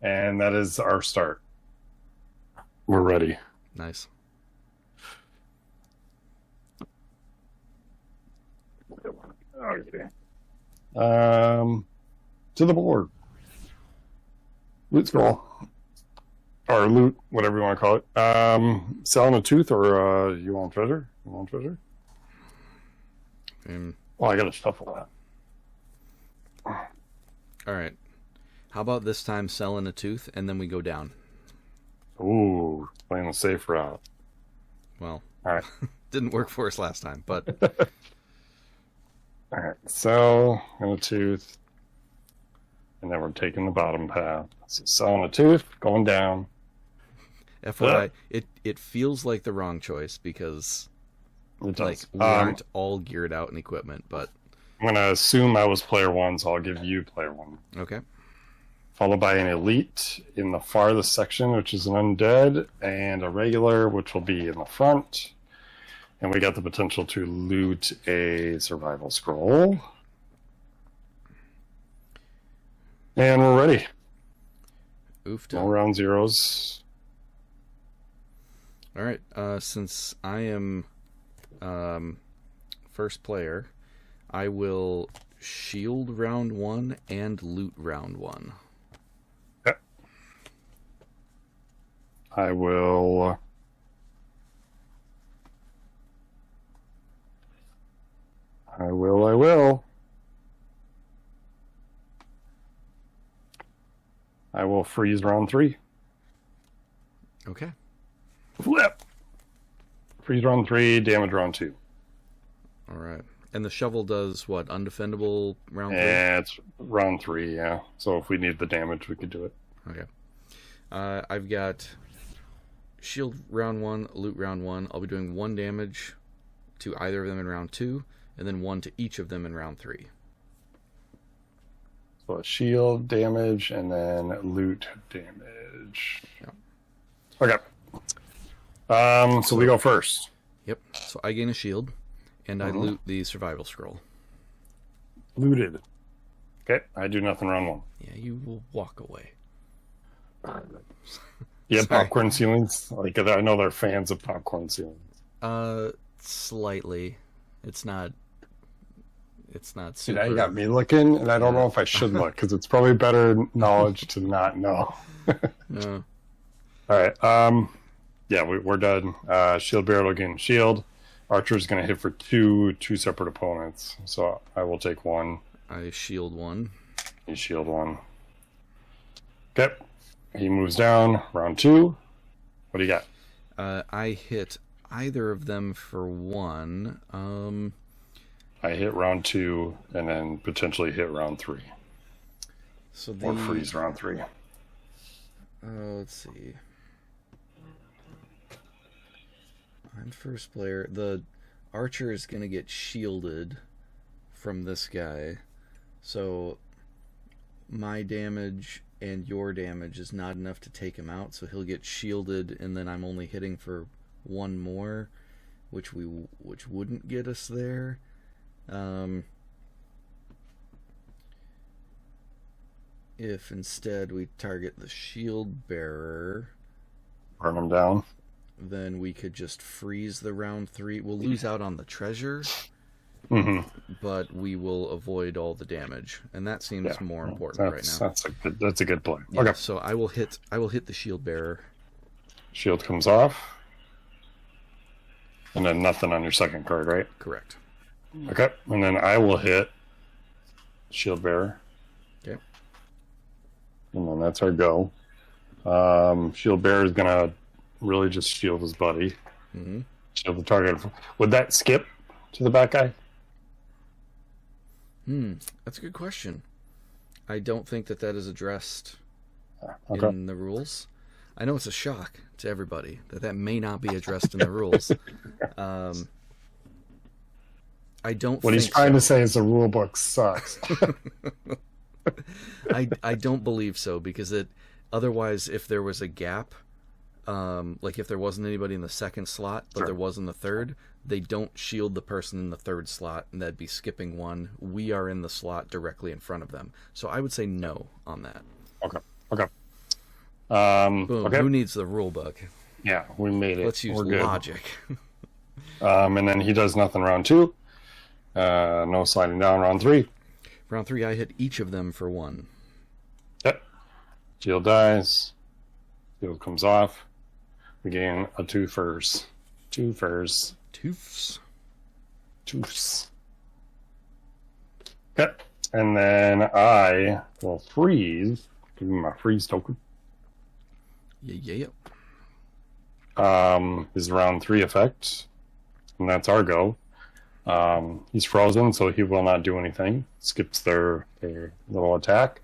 And that is our start. We're ready. Nice. Okay. To the board. Loot scroll. Or loot, whatever you want to call it. Selling a tooth or you want treasure? You want treasure? Well, I gotta shuffle that. Alright. How about this time selling a tooth and then we go down? Ooh, playing the safe route. Well, alright. Didn't work for us last time, but... Alright, so, and a tooth. And then we're taking the bottom path. So selling a tooth, going down. FYI, it feels like the wrong choice because... It does. Like, we aren't all geared out in equipment, but... I'm going to assume I was player 1, so I'll give you player 1. Okay. Followed by an elite in the farthest section, which is an undead, and a regular, which will be in the front. And we got the potential to loot a survival scroll. And we're ready. Oofed. No round zeros. Alright, since I am... first player, I will shield round 1 and loot round 1. Okay. I will freeze round 3. Okay. Flip. Freeze round 3, damage round 2. Alright. And the shovel does what? Undefendable round 3? Yeah, it's round 3, yeah. So if we need the damage, we could do it. Okay. I've got shield round 1, loot round 1. I'll be doing 1 damage to either of them in round 2, and then 1 to each of them in round 3. So a shield damage, and then loot damage. Yeah. Okay. So we go first. Yep. So I gain a shield, and I loot the survival scroll. Looted. Okay, I do nothing round 1. Yeah, you will walk away. Yeah, Sorry. popcorn ceilings. Like I know they're fans of popcorn ceilings. Slightly. It's not See, super. now you got me looking, and I don't know if I should look because it's probably better knowledge to not know. No. All right. Yeah, we're done. Shield bearer looking shield. Archer's going to hit for two separate opponents. So I will take 1. I shield 1. You shield 1. Okay. He moves down. Round 2. What do you got? I hit either of them for 1. I hit round 2 and then potentially hit round 3. So Or freeze round 3. Let's see. I'm first player. The archer is going to get shielded from this guy. So my damage and your damage is not enough to take him out. So he'll get shielded, and then I'm only hitting for 1 more, which wouldn't get us there. If instead we target the shield bearer, burn them down. Then we could just freeze the round 3. We'll lose out on the treasure, but we will avoid all the damage, and that seems more important right now. That's a good play. Yeah, okay. So I will hit the shield bearer. Shield comes off. And then nothing on your second card, right? Correct. Okay. And then I will hit shield bearer. Okay. And then that's our go. Shield bearer is gonna really just shield his buddy. Shield the target. Would that skip to the back guy? That's a good question. I don't think that is addressed in the rules. I know it's a shock to everybody that may not be addressed in the rules. I don't. What he's trying to say is the rule book sucks. I don't believe so, because otherwise, if there was a gap, like if there wasn't anybody in the second slot, but there was in the third, they don't shield the person in the third slot, and that'd be skipping one. We are in the slot directly in front of them. So I would say no on that. Okay. Boom. Okay. Who needs the rule book? Yeah, we made it. Let's use We're good. logic. And then he does nothing round 2. No sliding down round 3. Round 3, I hit each of them for 1. Yep. Shield dies. Shield comes off. We gain a 2 furs. 2 furs. Toofs. Okay. And then I will freeze. Give him my freeze token. Yeah. Is round 3 effect. And that's our go. He's frozen, so he will not do anything. Skips their little attack.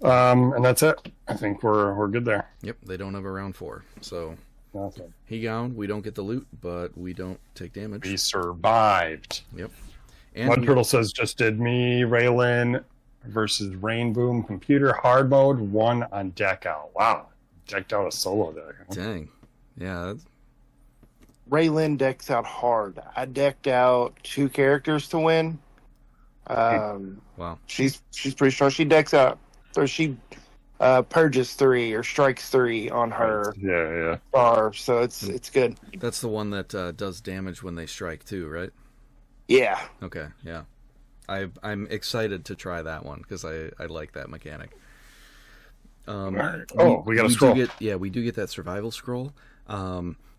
And that's it. I think we're good there. Yep, they don't have a round 4. So Nothing. he gowned. We don't get the loot, but we don't take damage. We survived. Yep. And Mud Turtle says, just did me, Raylan versus Rain Boom computer hard mode, 1 on deck out. Wow. Decked out a solo deck. Dang. Yeah. Raylan decks out hard. I decked out 2 characters to win. Wow. She's pretty strong. She decks out, or she purges 3 or strikes 3 on her Yeah. star, so it's good. That's the one that does damage when they strike too, right? Yeah. Okay, yeah. I'm excited to try that one because I like that mechanic. We got a scroll. We do get that survival scroll.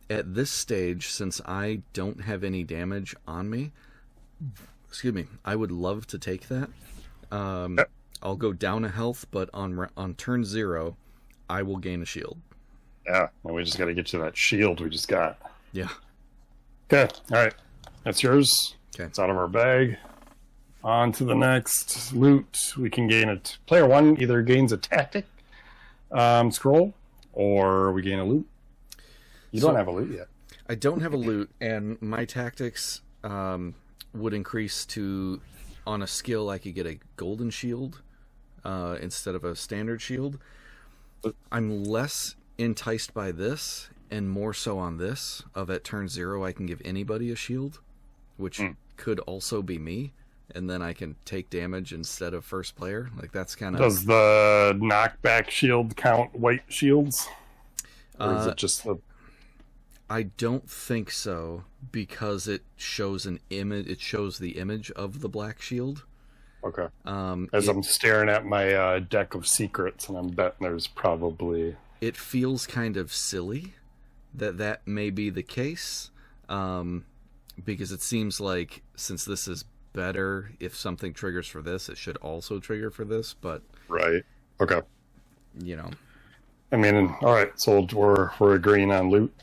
At this stage, since I don't have any damage on me, I would love to take that. I'll go down a health, but on turn 0, I will gain a shield. Yeah, and we just got to get to that shield we just got. Yeah. Okay, all right. That's yours. Okay. It's out of our bag. On to the next loot. We can gain it. Player 1 either gains a tactic scroll, or we gain a loot. You don't have a loot yet. I don't have a loot, and my tactics would increase to, on a skill, I could get a golden shield instead of a standard shield. I'm less enticed by this, and more so on this, of at turn 0 I can give anybody a shield, which could also be me, and then I can take damage instead of first player. Like, that's kind of... Does the knockback shield count white shields? Or is it just the... I don't think so, because it shows an image. It shows the image of the black shield. Okay. As I'm staring at my deck of secrets, and I'm betting there's probably... It feels kind of silly that may be the case, because it seems like, since this is better, if something triggers for this, it should also trigger for this, but... Right. Okay. You know. I mean, all right, so we're agreeing on loot?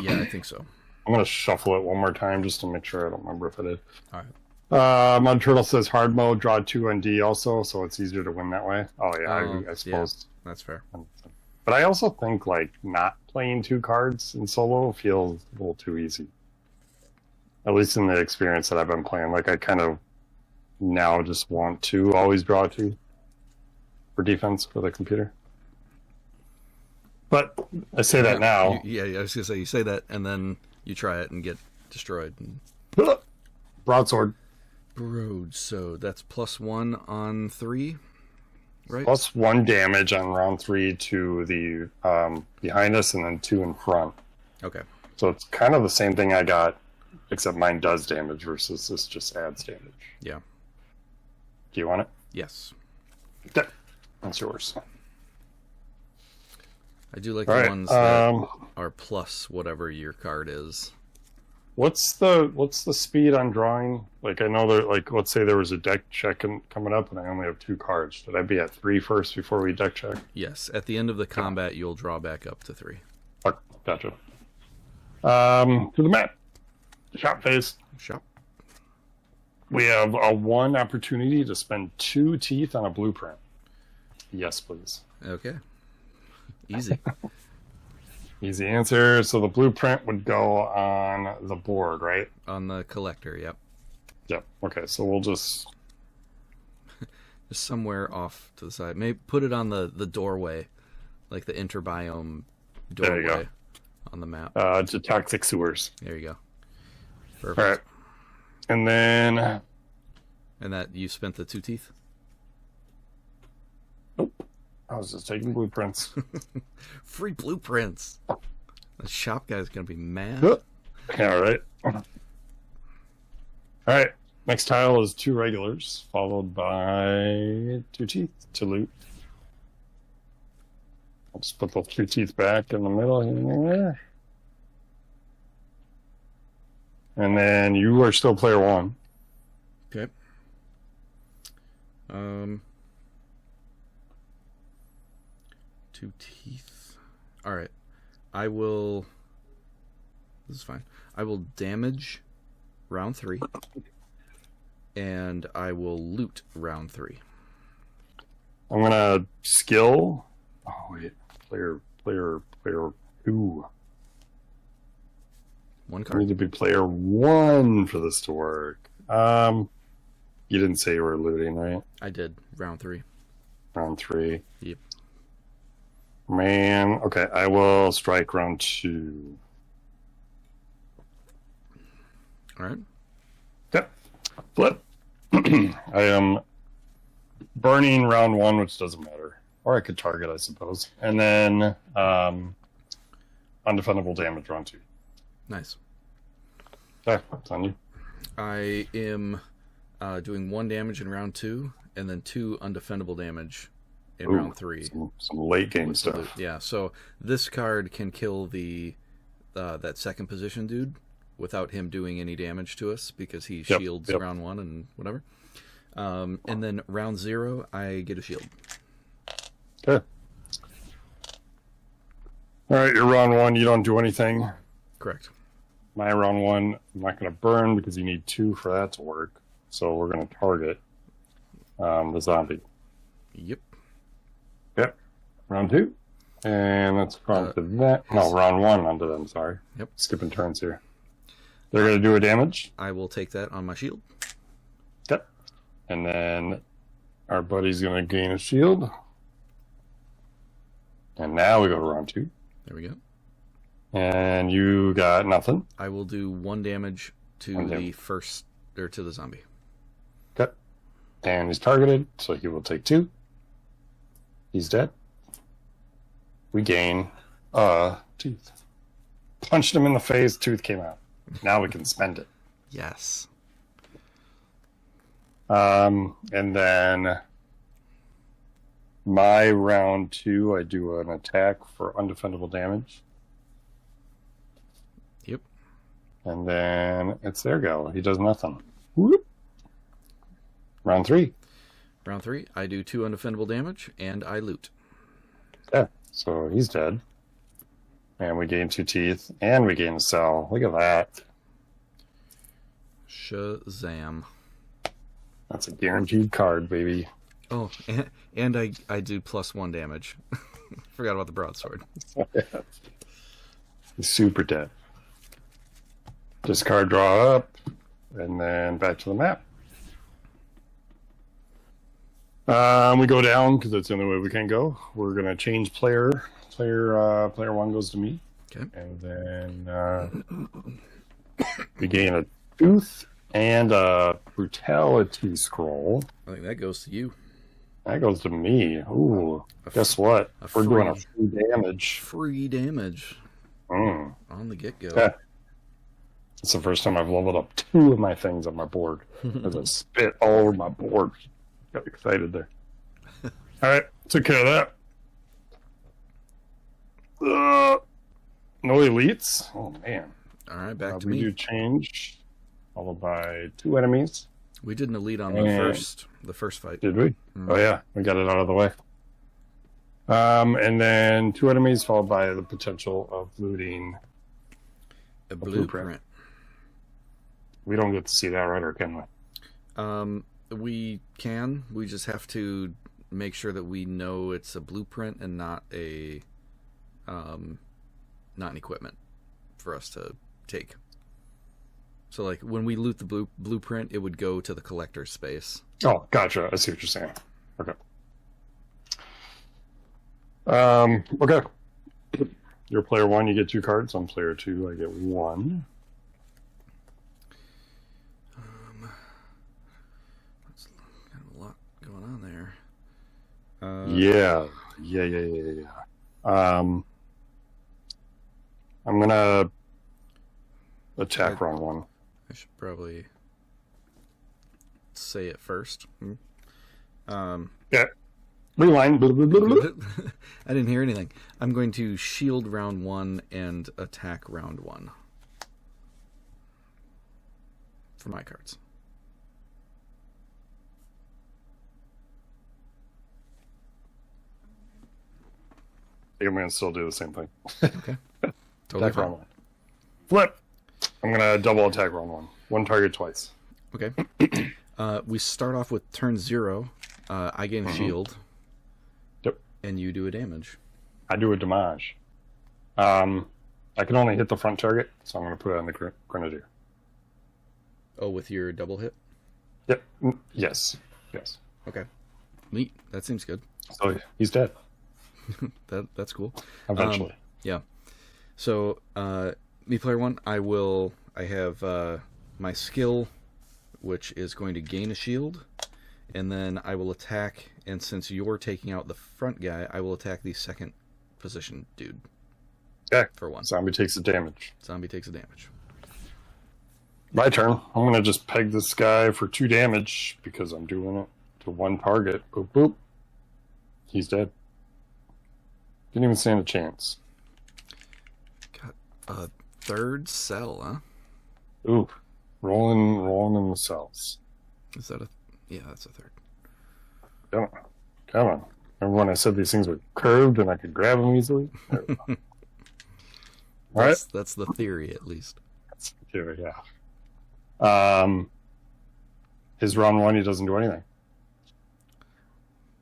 Yeah, I think so. I'm going to shuffle it one more time just to make sure I don't remember if I did. All right. Mud Turtle says hard mode, draw 2 on D also, so it's easier to win that way. Oh, yeah, I suppose. Yeah, that's fair. But I also think, like, not playing 2 cards in solo feels a little too easy. At least in the experience that I've been playing. Like, I kind of now just want to always draw 2 for defense for the computer. But I say that now. Yeah, I was going to say, you say that, and then you try it and get destroyed. Broadsword. So that's +1 on 3. right? Plus 1 damage on round 3 to the behind us, and then 2 in front. Okay. So it's kind of the same thing I got, except mine does damage versus this just adds damage. Yeah. Do you want it? Yes. Okay. That's yours. I do like All the right, ones that are plus whatever your card is. What's the speed on drawing? Like, I know that, like, let's say there was a deck check coming up and I only have 2 cards. Should I be at 3 first before we deck check? Yes. At the end of the combat, you'll draw back up to 3. Oh, gotcha. To the map. Shop phase. Shop. We have a 1 opportunity to spend 2 teeth on a blueprint. Yes, please. Okay. Easy. Easy answer. So the blueprint would go on the board, right? On the collector, yep. Yep. Okay, so we'll just... Just somewhere off to the side. Maybe put it on the doorway, like the interbiome There you doorway go. on the map. to toxic sewers. There you go. Perfect. All right. And then... And that you spent the 2 teeth? I was just taking blueprints. Free blueprints. The shop guy's gonna be mad. Yeah, right. All right. Next tile is 2 regulars, followed by 2 teeth to loot. I'll just put those 2 teeth back in the middle here. And then you are still player 1. Okay. 2 teeth. All right. I will. This is fine. I will damage round 3, and I will loot round 3. I'm gonna skill. Oh wait, player 2. 1 I card. need to be player 1 for this to work. You didn't say you were looting, right? I did round 3. Round 3. Yep. Man, okay, I will strike round 2. All right. Yep. Flip. I am burning round 1, which doesn't matter. Or I could target, I suppose. And then undefendable damage round 2. Nice. Okay, it's on you. I am doing 1 damage in round 2, and then 2 undefendable damage in Ooh, round 3. Some late game with the stuff. loot. Yeah, so this card can kill the that second position dude without him doing any damage to us because he shields round 1 and whatever. And then round 0, I get a shield. Okay. All right, your round 1, you don't do anything. Correct. My round 1, I'm not going to burn because you need 2 for that to work. So we're going to target the zombie. Yep. Yep. Round 2. And let's go on to that. No, round 1 onto them, sorry. Yep. Skipping turns here. They're going to do a damage. I will take that on my shield. Yep. And then our buddy's going to gain a shield. And now we go to round 2. There we go. And you got nothing. I will do 1 damage to 1 the damage. first, or to the zombie. Okay. And he's targeted, so he will take 2. He's dead. We gain a tooth. Punched him in the face, tooth came out. Now we can spend it. Yes. And then my round 2, I do an attack for undefendable damage. Yep. And then it's their go. He does nothing. Whoop. Round 3. Round 3, I do 2 undefendable damage, and I loot. Yeah. So he's dead. And we gain 2 teeth, and we gain a cell. Look at that. Shazam. That's a guaranteed card, baby. Oh, and I do +1 damage. Forgot about the broadsword. He's super dead. Discard, draw up, and then back to the map. We go down because that's the only way we can go. We're gonna change player. Player 1 goes to me. Okay. And then we gain a tooth and a brutality scroll. I think that goes to you. That goes to me. Ooh. Guess what? We're doing a free damage. Free damage. Mm. On the get-go. Yeah. It's the first time I've leveled up 2 of my things on my board. As I spit all over my board. Got excited there. Alright, took care of that. No elites? Oh, man. Alright, back to we me. do change. Followed by 2 enemies. We did an elite on the first fight. Did we? Oh, yeah. We got it out of the way. And then 2 enemies, followed by the potential of looting A blueprint. We don't get to see that, right? Or can we? We can. We just have to make sure that we know it's a blueprint and not a, not an equipment for us to take. So, like, when we loot the blueprint, it would go to the collector's space. Oh, gotcha. I see what you're saying. Okay. Okay. You're player 1, you get 2 cards. On player 2, I get 1. That's kind of a lot going on there. Yeah. I'm gonna attack round 1. I should probably say it first. Yeah. Rewind. I didn't hear anything. I'm going to shield round 1 and attack round 1. For my cards. I'm going to still do the same thing. Okay. Totally attack round 1. Flip! I'm going to double attack round 1. 1 target twice. Okay. We start off with turn 0. I gain a shield. Yep. And you do a damage. I do a damage. I can only hit the front target, so I'm going to put it on the Grenadier. Oh, with your double hit? Yep. Yes. Okay. Neat. That seems good. So he's dead. That's cool. Eventually. Yeah. So, me player 1, I have my skill, which is going to gain a shield, and then I will attack, and since you're taking out the front guy, I will attack the second position dude. Okay. For 1. Zombie takes the damage. Zombie takes a damage. My turn. I'm going to just peg this guy for 2 damage because I'm doing it to 1 target. Boop, boop. He's dead. Didn't even stand a chance. Got a third cell, huh? Ooh. Rolling in the cells. Is that a... Yeah, that's a third. Come on. Remember when I said these things were curved and I could grab them easily? All right. That's the theory, at least. That's the theory, yeah. His round 1, he doesn't do anything.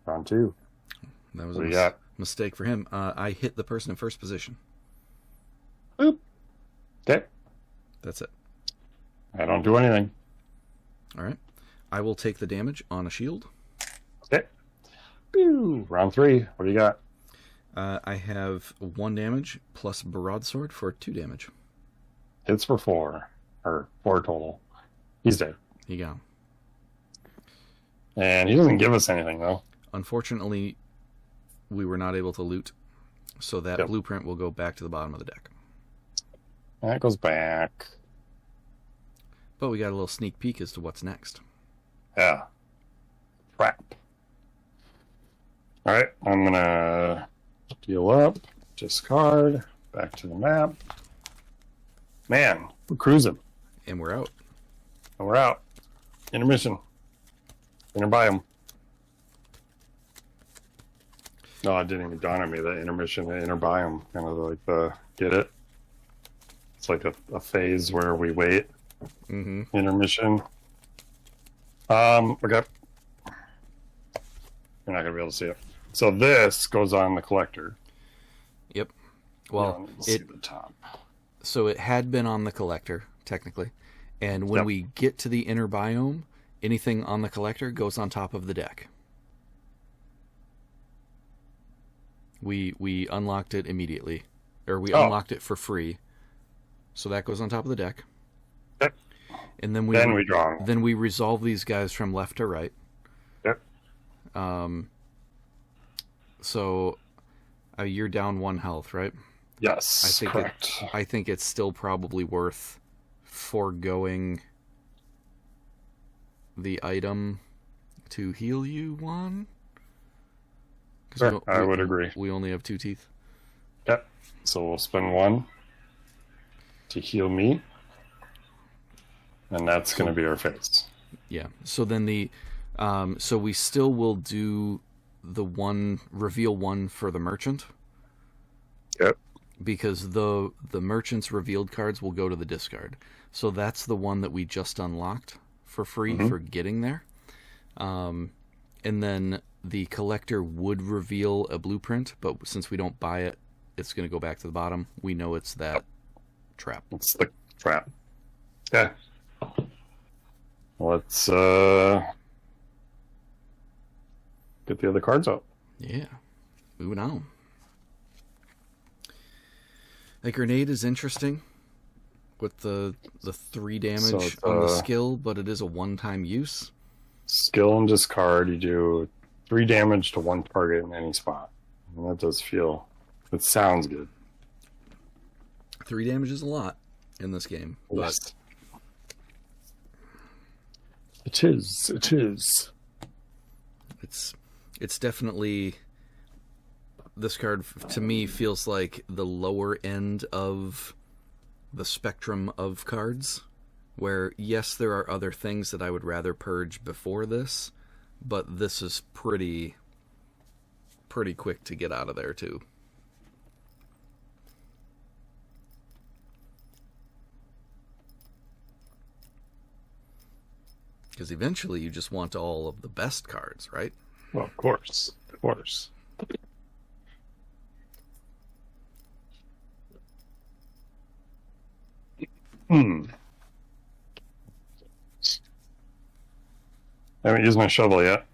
Round 2. That was What a do you got? mistake for him. I hit the person in first position. Boop. Okay. That's it. I don't do anything. All right. I will take the damage on a shield. Okay. Pew. Round 3. What do you got? I have 1 damage plus broadsword for 2 damage. Hits for 4. Or 4 total. He's dead. You got him. And he doesn't give us anything, though. Unfortunately, we were not able to loot, so that Yep. blueprint will go back to the bottom of the deck. That goes back. But we got a little sneak peek as to what's next. Yeah. Crap. Alright, I'm gonna deal up, discard, back to the map. Man, we're cruising. And we're out. And we're out. Intermission. Inner biome. No, it didn't even dawn on me, the intermission, the inner biome. Kind of like the, get it? It's like a phase where we wait. Mm-hmm. Intermission. Okay. You're not gonna be able to see it. So this goes on the collector. Yep. Well, see the top. So it had been on the collector, technically. And when Yep. we get to the inner biome, anything on the collector goes on top of the deck. We unlocked it immediately. Or we unlocked it for free. So that goes on top of the deck. Yep. And then we draw. Then we resolve these guys from left to right. Yep. So you're down 1 health, right? Yes, correct. I think it's still probably worth foregoing the item to heal you 1. Sure, I would agree. We only have 2 teeth. Yep. So we'll spend 1 to heal me, and that's going to be our face. Yeah. So then so we still will do the reveal 1 for the merchant. Yep. Because the merchant's revealed cards will go to the discard. So that's the one that we just unlocked for free for getting there. And then the collector would reveal a blueprint, but since we don't buy it, it's going to go back to the bottom. We know it's that trap. It's the trap. Okay. Let's get the other cards up. Yeah. Moving on. The grenade is interesting with the 3 damage on the skill, but it is a one-time use. Skill and discard, you do 3 damage to 1 target in any spot. And that does feel... It sounds good. 3 damage is a lot in this game. Yes. But it is. It is. It's definitely... This card, to me, feels like the lower end of the spectrum of cards. Where, yes, there are other things that I would rather purge before this, but this is pretty quick to get out of there, too. Because eventually you just want all of the best cards, right? Well, of course. Of course. I haven't used my shovel yet.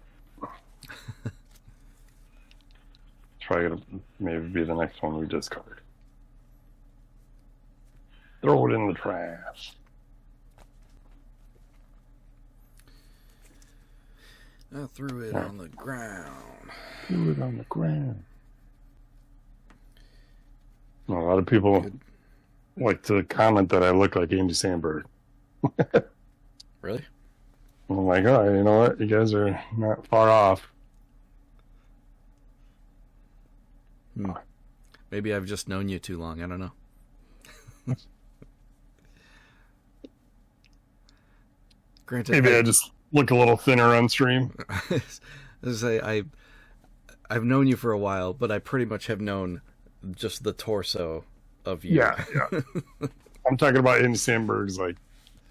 Try to maybe be the next one we discard. Throw it in the trash. I threw it on the ground. Threw it on the ground. A lot of people like to comment that I look like Andy Samberg. Really? I'm like, oh, you know what? You guys are not far off. Maybe I've just known you too long. I don't know. Granted, maybe I just look a little thinner on stream. I've known you for a while, but I pretty much have known just the torso of you. Yeah. I'm talking about Andy Samberg's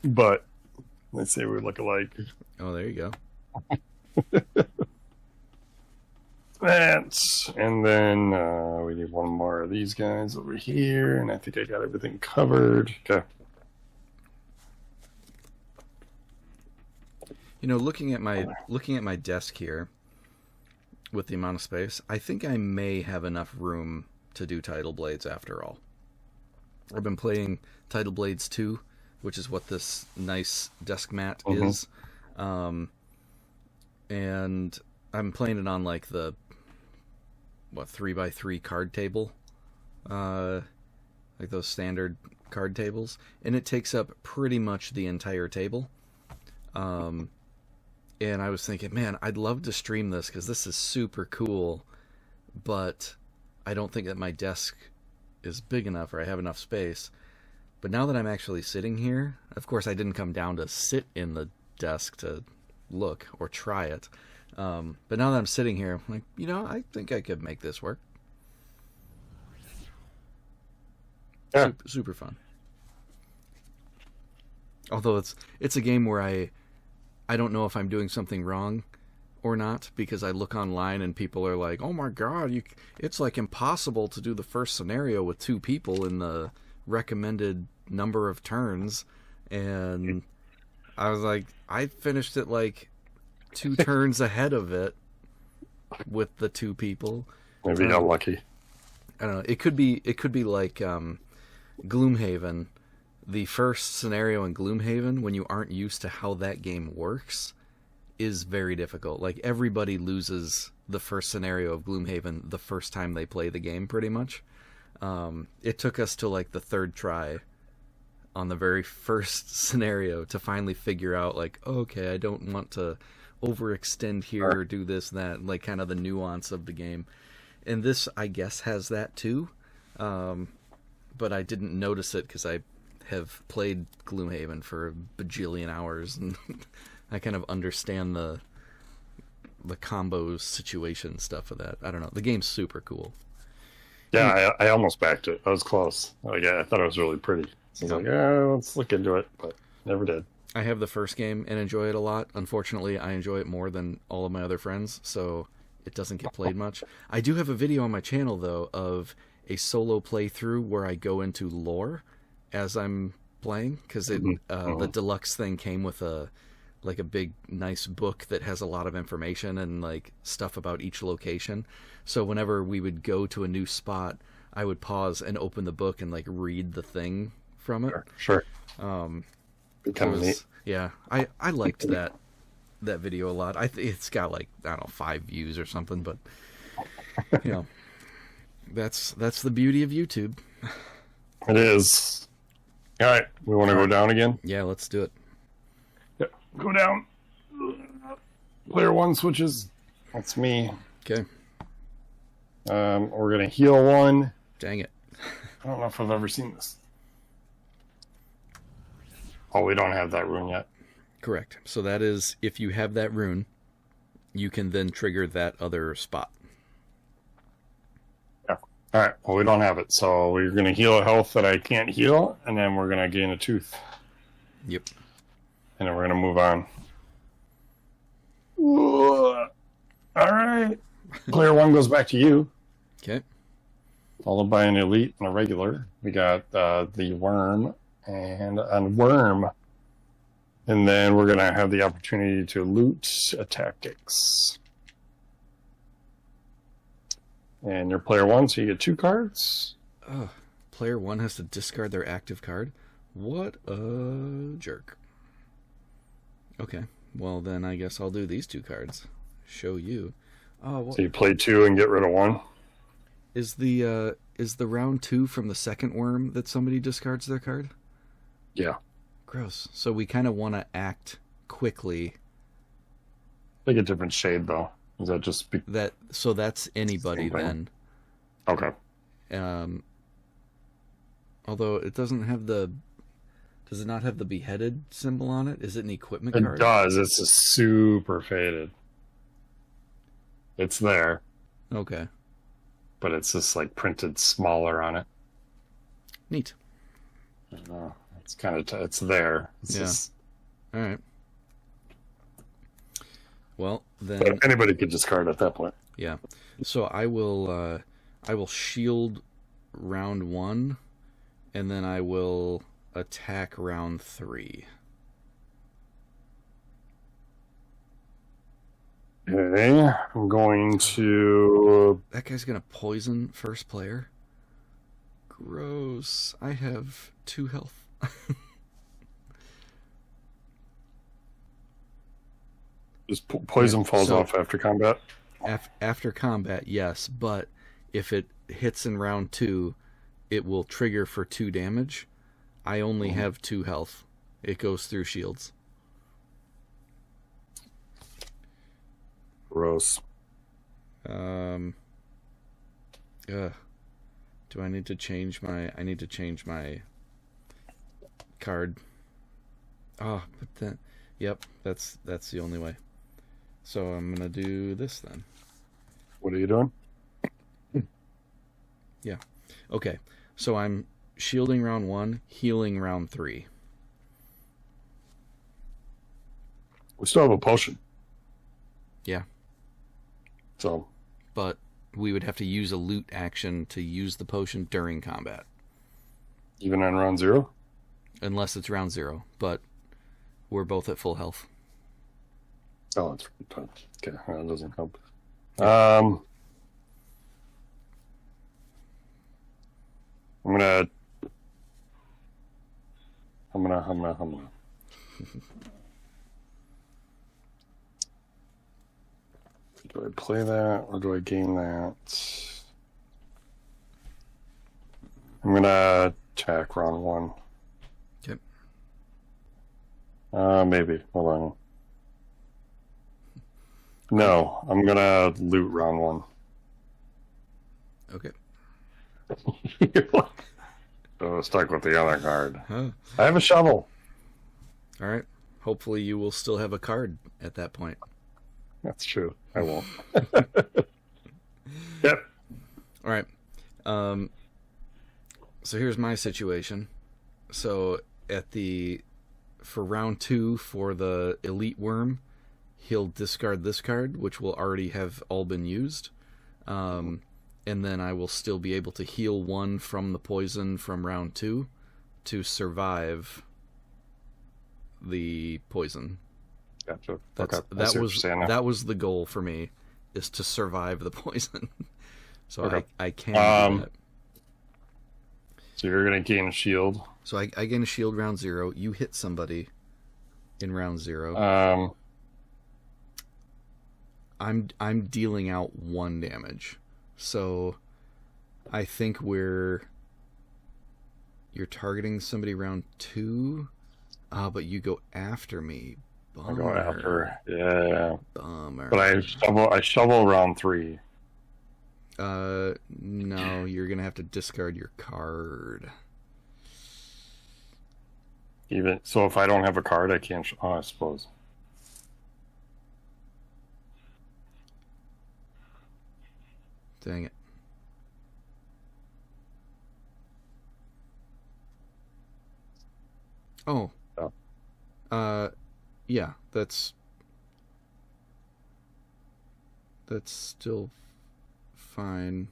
butt. Let's say we look alike. Oh, there you go. And then we need 1 more of these guys over here, and I think I got everything covered. Okay. You know, looking at my desk here, with the amount of space, I think I may have enough room to do Tidal Blades after all. I've been playing Tidal Blades 2, which is what this nice desk mat is. And I'm playing it on the 3x3 card table. Like those standard card tables. And it takes up pretty much the entire table. And I was thinking, man, I'd love to stream this because this is super cool. But I don't think that my desk is big enough or I have enough space. But now that I'm actually sitting here, of course I didn't come down to sit in the desk to look or try it. But now that I'm sitting here, I'm like, I think I could make this work. Yeah. Super fun. Although it's a game where I don't know if I'm doing something wrong or not, because I look online and people are like, oh my god, it's impossible to do the first scenario with 2 people in the recommended number of turns. And I was like, I finished it 2 turns ahead of it with the 2 people. Maybe you're lucky. I don't know. It could be like Gloomhaven. The first scenario in Gloomhaven, when you aren't used to how that game works, is very difficult. Like, everybody loses the first scenario of Gloomhaven the first time they play the game, pretty much. It took us to like the third try on the very first scenario to finally figure out, like, okay, I don't want to overextend here or do this and that, like kind of the nuance of the game. And this, I guess, has that too, but I didn't notice it because I have played Gloomhaven for a bajillion hours, and I kind of understand the combo situation stuff of that. I don't know. The game's super cool. Yeah, I almost backed it. I was close. Like, I thought it was really pretty. So I was like, yeah, let's look into it, but never did. I have the first game and enjoy it a lot. Unfortunately, I enjoy it more than all of my other friends, so it doesn't get played much. I do have a video on my channel, though, of a solo playthrough where I go into lore as I'm playing, because the deluxe thing came with a big, nice book that has a lot of information and like stuff about each location. So whenever we would go to a new spot, I would pause and open the book and like read the thing from it. Sure. Become neat. Yeah, I liked that video a lot. It's got like, I don't know, 5 views or something, but you know, that's the beauty of YouTube. It is. All right, we want to go down again? Yeah, let's do it. Yep. Go down. Player 1 switches. That's me. Okay. We're gonna heal 1. Dang it. I don't know if I've ever seen this. Oh, we don't have that rune yet. Correct. So that is, if you have that rune, you can then trigger that other spot. Yeah. All right. Well, we don't have it, so we're going to heal a health that I can't heal, and then we're going to gain a tooth. Yep. And then we're going to move on. All right. Player 1 goes back to you. Okay. Followed by an elite and a regular. We got the worm and a worm. And then we're going to have the opportunity to loot a tactics. And you're player 1, so you get 2 cards. Oh, player 1 has to discard their active card? What a jerk. Okay, well then I guess I'll do these 2 cards. Show you. Oh, well, so you play 2 and get rid of 1. Is the round 2 from the second worm that somebody discards their card? Yeah. Gross. So we kind of want to act quickly. Like a different shade, though. Is that just so that's anybody then? Okay. Although it doesn't have does it not have the beheaded symbol on it? Is it an equipment It card? It does. It's a super faded. It's there. Okay. But it's just like printed smaller on it. Neat. I don't know. It's kind of it's there. It's just... All right. Well, then but anybody could discard at that point. Yeah. So I will shield round 1, and then I will attack round 3. Okay, I'm going to... That guy's gonna poison first player? Gross. I have 2 health. Just poison falls off after combat? After combat, yes, but if it hits in round 2, it will trigger for 2 damage. I only have 2 health. It goes through shields. Gross. Do I need to change my... I need to change my card. Oh, but then... Yep, that's the only way. So I'm going to do this then. What are you doing? Yeah. Okay, so I'm shielding round 1, healing round 3. We still have a potion. Yeah. So... But we would have to use a loot action to use the potion during combat. Even on round 0? Unless it's round 0, but we're both at full health. Oh, that's fine. Okay, that doesn't help. I'm gonna. Do I play that or do I gain that? I'm gonna attack round 1. Okay. Maybe. Hold on. No, I'm gonna loot round 1. Okay. So stuck with the other card. Huh. I have a shovel. All right. Hopefully you will still have a card at that point. That's true. I won't. Yep. All right. So here's my situation. So for round 2 for the elite worm, he'll discard this card, which will already have all been used. And then I will still be able to heal 1 from the poison from round 2 to survive the poison. Gotcha. That was the goal for me, is to survive the poison. So okay. I can do that. So you're gonna gain a shield. So I gain a shield round 0. You hit somebody in round 0. I'm dealing out 1 damage. So I think you're targeting somebody round 2, but you go after me. Bummer. I go after. Yeah. Bummer. But I shovel round 3. No, you're gonna have to discard your card. Even so, if I don't have a card, I can't. I suppose. Dang it. Oh. Yeah, that's still fine,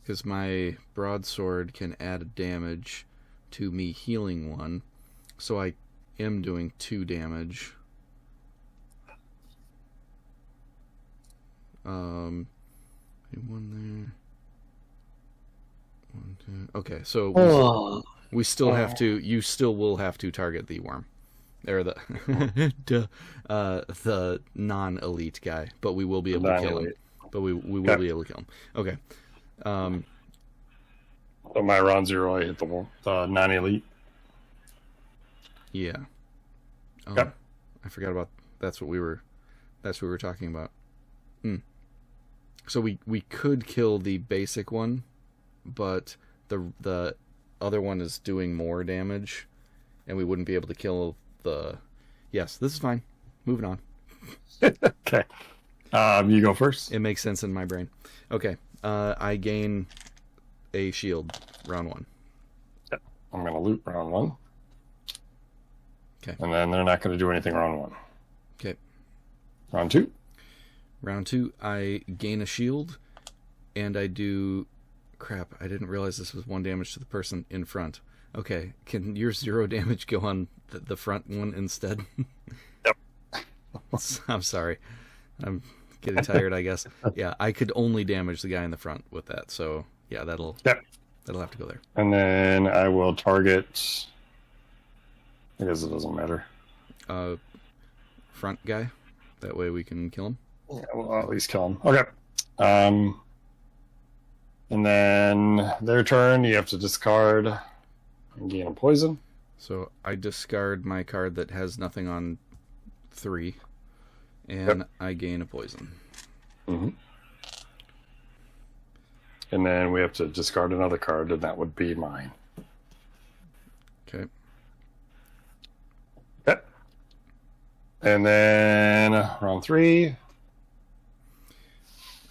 because my broadsword can add a damage to me healing 1, so I am doing 2 damage. One there. 1, 2. Okay, so we still have to. You still will have to target the worm, or the the non-elite guy, but we will be able to kill him. But we will be able to kill him. Okay. So my round 0, I hit the non-elite. Yeah. Oh, yep. I forgot about. That's what we were talking about. So we could kill the basic one, but the other one is doing more damage, and we wouldn't be able to kill the. Yes, this is fine. Moving on. Okay. You go first. It makes sense in my brain. Okay. I gain a shield round 1. Yep. I'm gonna loot round 1. Okay. And then they're not gonna do anything round 1. Okay. Round 2. Round 2, I gain a shield, and I do. Crap! I didn't realize this was 1 damage to the person in front. Okay, can your 0 damage go on the front one instead? Yep. I'm sorry. I'm getting tired, I guess. Yeah, I could only damage the guy in the front with that. So yeah, that'll have to go there. And then I will target. I guess it doesn't matter. Front guy. That way we can kill him. Yeah, we'll at least kill him. Okay. And then their turn, you have to discard and gain a poison. So I discard my card that has nothing on 3, and I gain a poison. Mm-hmm. And then we have to discard another card, and that would be mine. Okay. Yep. And then round 3.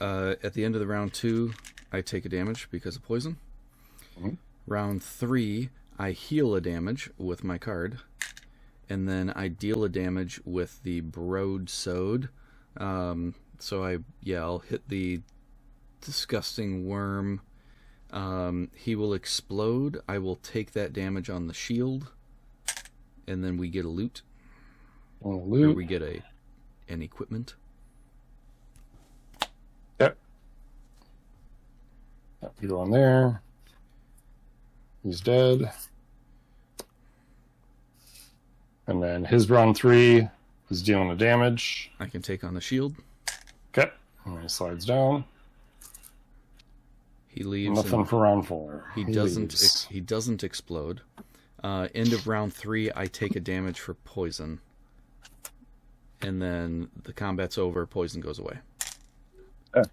At the end of the round 2, I take a damage because of poison. Mm-hmm. Round 3, I heal a damage with my card, and then I deal a damage with the broadsword. So I'll hit the disgusting worm. He will explode. I will take that damage on the shield, and then we get a loot. Or we get an equipment. Yep. You go on there. He's dead. And then his round 3 is dealing the damage. I can take on the shield. Okay. And he slides down. He leaves. Nothing for round 4. He doesn't explode. End of round 3, I take a damage for poison. And then the combat's over, poison goes away. Okay.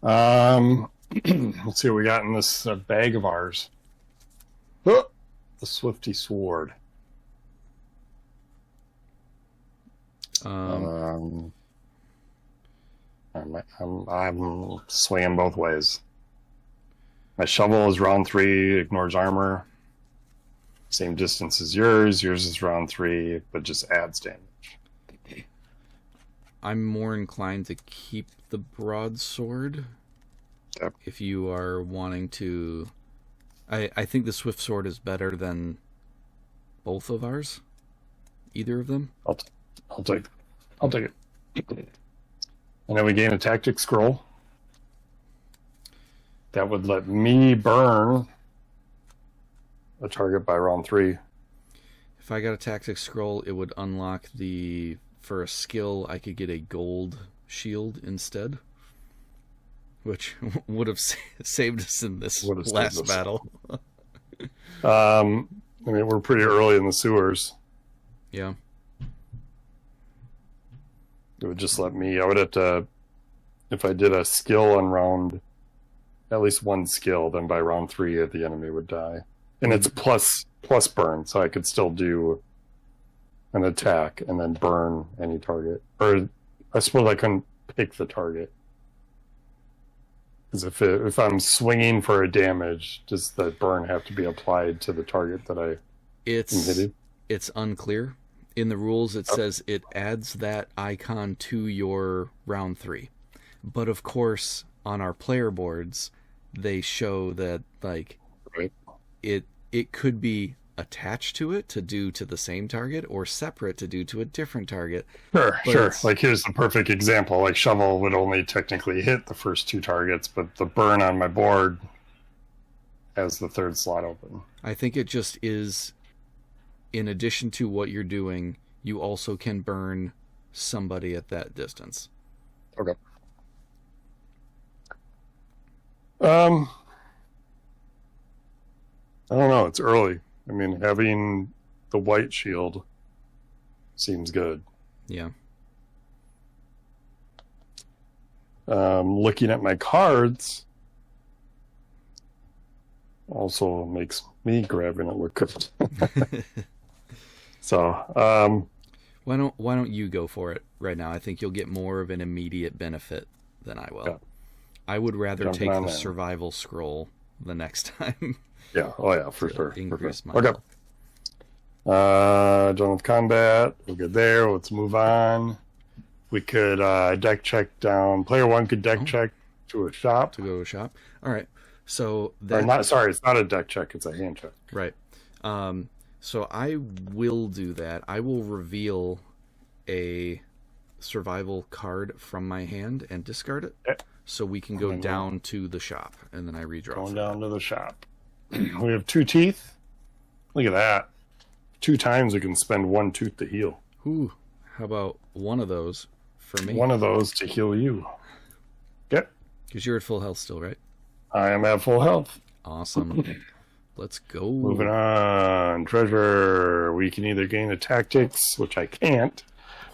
Let's see what we got in this bag of ours. Oh, the Swifty Sword. I'm swinging both ways. My shovel is round 3, ignores armor. Same distance as yours. Yours is round 3, but just adds damage. I'm more inclined to keep the broadsword. Yep. If you are wanting to... I think the swift sword is better than both of ours. Either of them. I'll take it. And then we gain a tactic scroll. That would let me burn a target by round 3. If I got a tactic scroll, it would unlock the... For a skill, I could get a gold shield instead. Which would have saved us in this last battle. I mean, we're pretty early in the sewers. Yeah. It would just let me... I would have to... If I did a skill on round... At least one skill, then by round 3, the enemy would die. And it's plus burn, so I could still do an attack and then burn any target. Or I suppose I couldn't pick the target. Because if I'm swinging for a damage, does the burn have to be applied to the target that I am hitting? It's unclear. In the rules, it says it adds that icon to your round 3. But of course, on our player boards, they show that like it could be attached to it to do to the same target or separate to do to a different target. Sure. Like here's the perfect example. Like shovel would only technically hit the first 2 targets, but the burn on my board has the 3rd slot open. I think it just is, in addition to what you're doing, you also can burn somebody at that distance. Okay. I don't know. It's early. I mean, having the white shield seems good. Yeah. Looking at my cards also makes me grabbing it look good. So, why don't you go for it right now? I think you'll get more of an immediate benefit than I will. Yeah. I would rather take the survival scroll the next time. Yeah. Oh yeah, for sure. Increase my health. Done with combat. We're good there. Let's move on. We could deck check down. Player 1 could deck check to a shop. To go to a shop. All right. So it's not a deck check. It's a hand check. Right. So I will do that. I will reveal a survival card from my hand and discard it. Okay. So we can go down to the shop, and then I redraw. Going down to the shop. We have 2 teeth. Look at that. 2 times we can spend 1 tooth to heal. Ooh. How about one of those for me? One of those to heal you. Okay. Because you're at full health still, right? I am at full health. Awesome. Let's go. Moving on. Treasure. We can either gain a tactics, which I can't,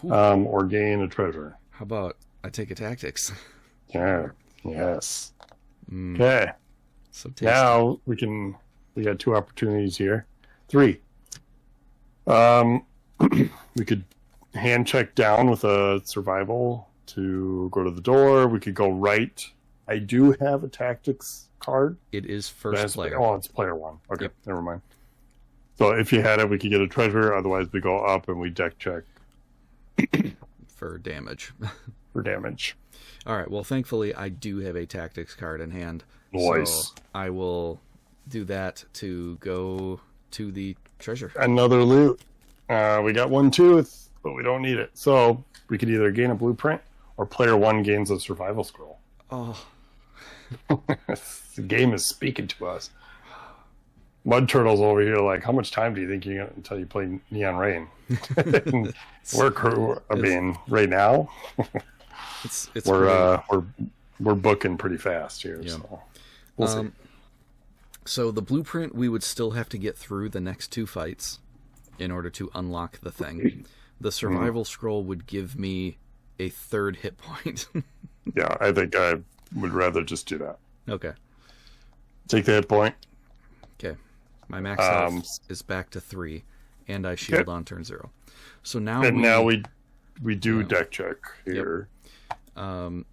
or gain a treasure. How about I take a tactics? Yeah. Yes. Okay. So tasty. Now we got 2 opportunities here. 3. We could hand check down with a survival to go to the door. We could go right. I do have a tactics card. It is first player. Oh, it's player 1. Okay, yep. Never mind. So if you had it, we could get a treasure. Otherwise, we go up and we deck check. For damage. For damage. All right. Well, thankfully, I do have a tactics card in hand. Nice. So I will do that to go to the treasure. Another loot. We got 1 tooth, but we don't need it. So we could either gain a blueprint or player 1 gains a survival scroll. Oh. The game is speaking to us. Mud Turtle's over here like, how much time do you think you got until you play Neon Rain? Right now. It's we're booking pretty fast here. Yeah. So we'll see. So the blueprint, we would still have to get through the next 2 fights in order to unlock the thing. The survival scroll would give me a 3rd hit point. Yeah, I think I would rather just do that. Okay. Take the hit point. Okay. My max health is back to 3, and I shield on turn 0. So now we do deck check here. And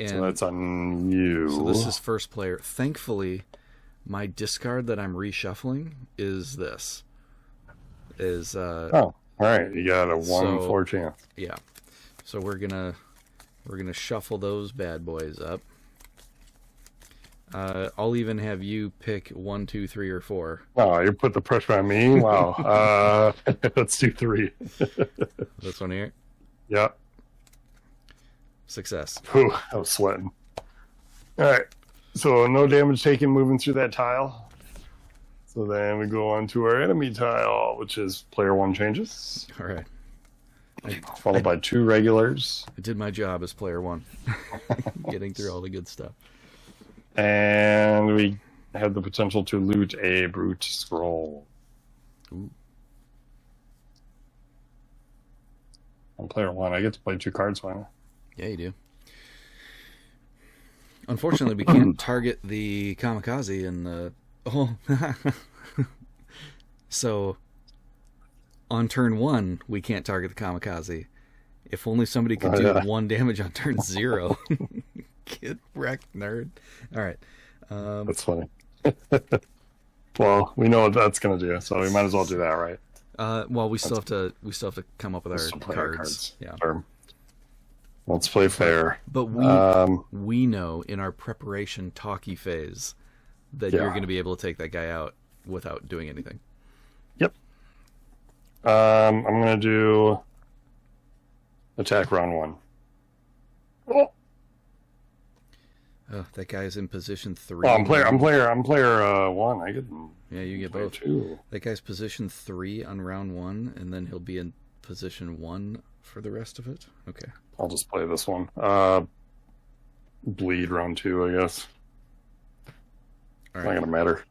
so that's on you. So this is first player. Thankfully, my discard that I'm reshuffling is this. All right. You got a 1 in 4 chance. Yeah. So we're gonna shuffle those bad boys up. I'll even have you pick 1, 2, 3, or 4. Oh, you put the pressure on me. Wow. Let's do 3. This one here. Yeah. Success. Whew, I was sweating. All right. So no damage taken moving through that tile. So then we go on to our enemy tile, which is player 1 changes. All right. Followed by 2 regulars. I did my job as player 1. Getting through all the good stuff. And we have the potential to loot a brute scroll. Ooh. On player 1, I get to play 2 cards finally. Yeah, you do. Unfortunately, we can't target the kamikaze in the... Oh. So, on turn 1, we can't target the kamikaze. If only somebody could do 1 damage on turn 0. Get wrecked, nerd. All right. That's funny. Well, we know what that's going to do, so we might as well do that, right? Well, we still have to come up with our cards. Yeah. Sure. Let's play fair. But we know in our preparation talkie phase that you're going to be able to take that guy out without doing anything. Yep. I'm going to do attack round 1. Oh, that guy's in position 3. Oh, I'm player 1. I get. Yeah, you get both. 2. That guy's position 3 on round 1, and then he'll be in position 1 for the rest of it. Okay. I'll just play this one. Bleed round 2, I guess. All It's right. not gonna matter.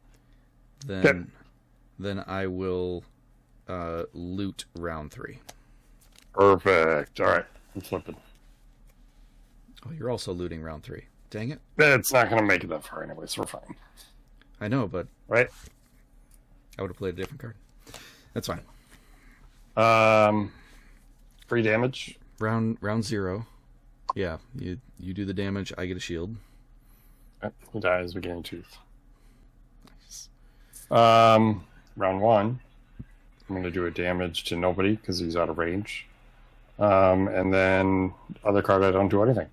Then I will loot round 3. Perfect. All right, I'm flipping. Oh, you're also looting round 3. Dang it. It's not gonna make it that far anyway, so we're fine. I know, but Right? I would have played a different card. That's fine. Free damage. Round 0. Yeah, you do the damage. I get a shield. He dies beginning tooth. Round 1. I'm gonna do a damage to nobody because he's out of range. And then other card, I don't do anything.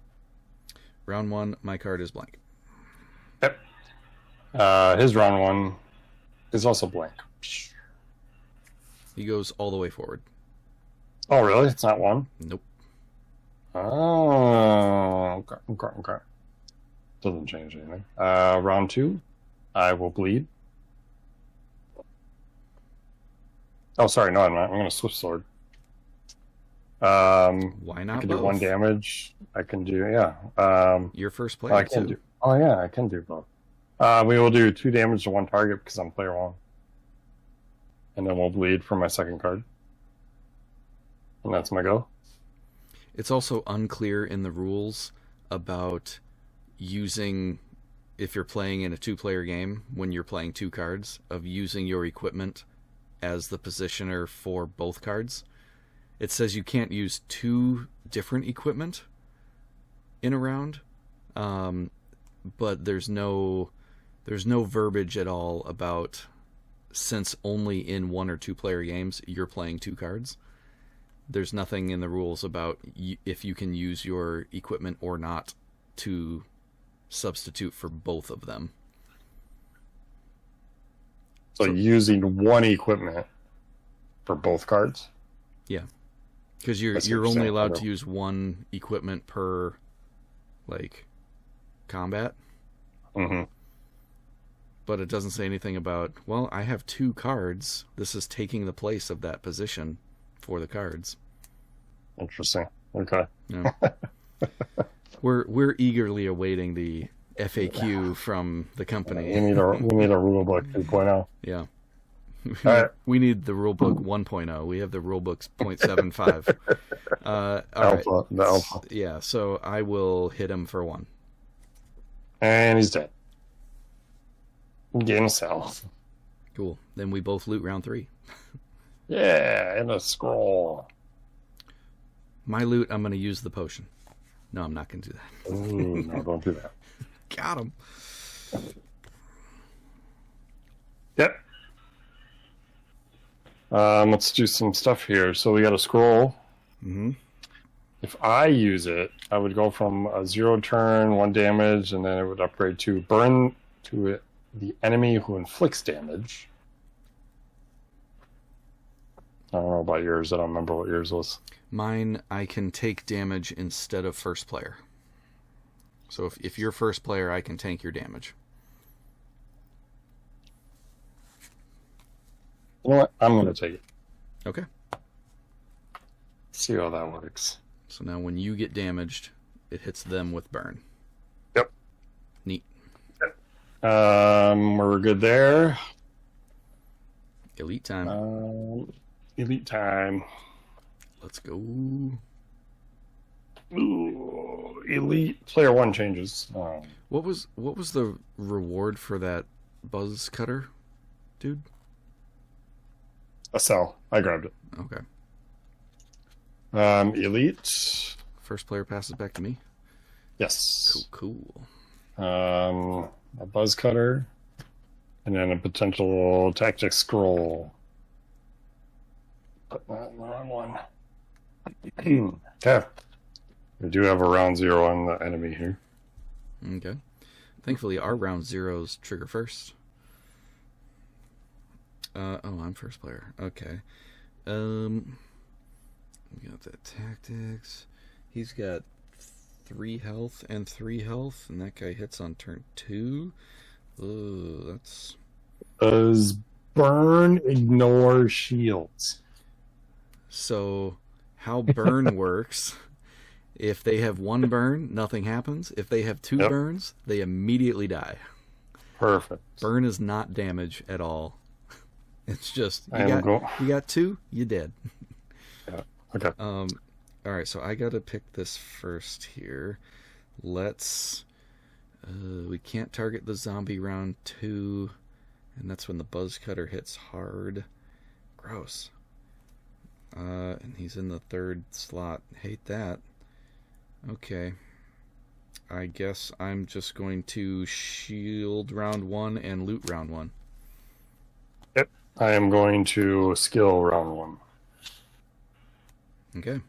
Round 1, my card is blank. Yep. His round 1 is also blank. He goes all the way forward. Oh, really? It's not 1? Nope. Oh, okay. Doesn't change anything. Round 2, I will bleed. Oh, sorry, no, I'm not. I'm going to switch sword. Why not I can both? do 1 damage. I can do, yeah. You're first player, I can too. do. Oh, yeah, I can do both. We will do 2 damage to 1 target because I'm player 1. And then we'll bleed for my second card. And that's my go. It's also unclear in the rules about using, if you're playing in a 2-player game, when you're playing 2 cards, of using your equipment as the positioner for both cards. It says you can't use 2 different equipment in a round, but there's no verbiage at all about, since only in 1 or 2-player games you're playing 2 cards. There's nothing in the rules about if you can use your equipment or not to substitute for both of them. So using 1 equipment for both cards? Yeah. Because you're only allowed to use 1 equipment per, like, combat. Mm-hmm. But it doesn't say anything about, well, I have 2 cards. This is taking the place of that position for the cards. Interesting. Okay. Yeah. We're eagerly awaiting the FAQ from the company. We need a rulebook 2.0. Yeah. right. We need the rulebook 1.0. We have the rulebook's 0.75. All Alpha. right. The alpha. Yeah, so I will hit him for 1. And he's dead. Gain a cell. Cool. Then we both loot round 3. Yeah, and a scroll. My loot, I'm going to use the potion. No, I'm not going to do that. Ooh, no, don't do that. Got him. Yep. Let's do some stuff here. So we got a scroll. Mm-hmm. If I use it, I would go from a 0 turn, 1 damage, and then it would upgrade to burn to it, the enemy who inflicts damage. I don't know about yours. I don't remember what yours was. Mine, I can take damage instead of first player. So if you're first player, I can tank your damage. You know what? I'm going to take it. Okay. See how that works. So now when you get damaged, it hits them with burn. Yep. Neat. We're good there. Elite time. Elite time. Let's go. Ooh, elite player 1 changes. What was the reward for that buzz cutter, dude? A cell. I grabbed it. Okay. Elite. First player passes back to me. Yes. Cool. A buzz cutter, and then a potential tactic scroll. Put that in the wrong one. Okay. We do have a round 0 on the enemy here. Okay. Thankfully, our round 0s trigger first. I'm first player. Okay. We got the tactics. He's got 3 health and 3 health, and that guy hits on turn 2. Oh, that's... Does burn ignore shields? So, how burn works... If they have 1 burn, nothing happens. If they have 2 burns, they immediately die. Perfect. Burn is not damage at all. It's just you got 2, you're dead. Yeah. Okay. All right, so I gotta pick this first here. Let's. We can't target the zombie round 2, and that's when the buzz cutter hits hard. Gross. And he's in the 3rd slot. Hate that. Okay. I guess I'm just going to shield round 1 and loot round 1. Yep. I am going to skill round 1. Okay.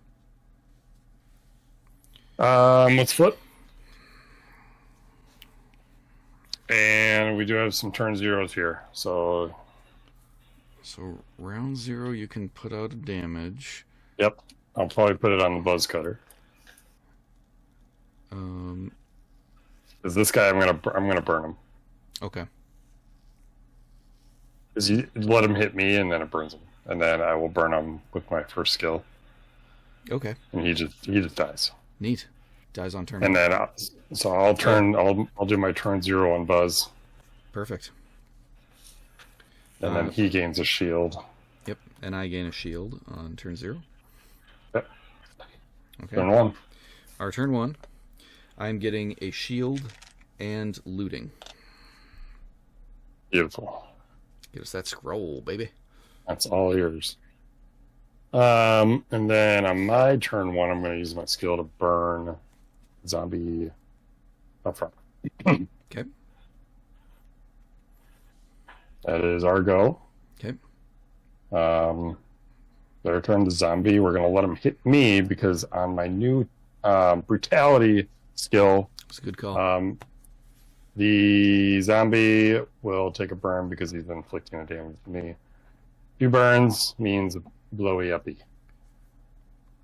Let's flip. And we do have some turn 0s here. So round 0 you can put out a damage. Yep. I'll probably put it on the buzz cutter. Because this guy, I'm gonna burn him. Okay. Because you let him hit me, and then it burns him, and then I will burn him with my first skill. Okay. And he just dies. Neat. Dies on turn. And then I'll do my turn 0 on buzz. Perfect. And then he gains a shield. Yep. And I gain a shield on turn 0. Yep. Okay. Turn 1. Our turn 1. I'm getting a shield and looting. Beautiful. Get us that scroll, baby. That's all yours. And then on my turn 1, I'm going to use my skill to burn zombie up front. Okay. That is our go. Okay. Their turn to zombie. We're going to let him hit me because on my new brutality skill, It's a good call. the zombie will take a burn because he's inflicting a damage to me. 2 burns means blowy uppy.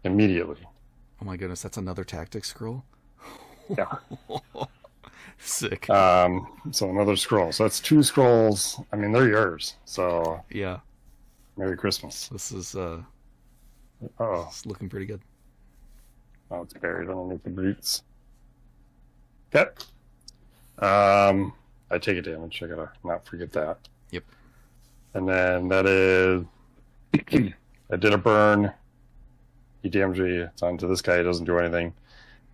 Immediately. Oh my goodness, that's another tactic scroll? Yeah. Sick. So another scroll. So that's 2 scrolls. I mean, they're yours. So Yeah. Merry Christmas. This is Oh, it's looking pretty good. oh, it's buried underneath the boots. Okay. I take a damage. I gotta not forget that. Yep. And then that is I did a burn. He damaged me. It's on to this guy. He doesn't do anything.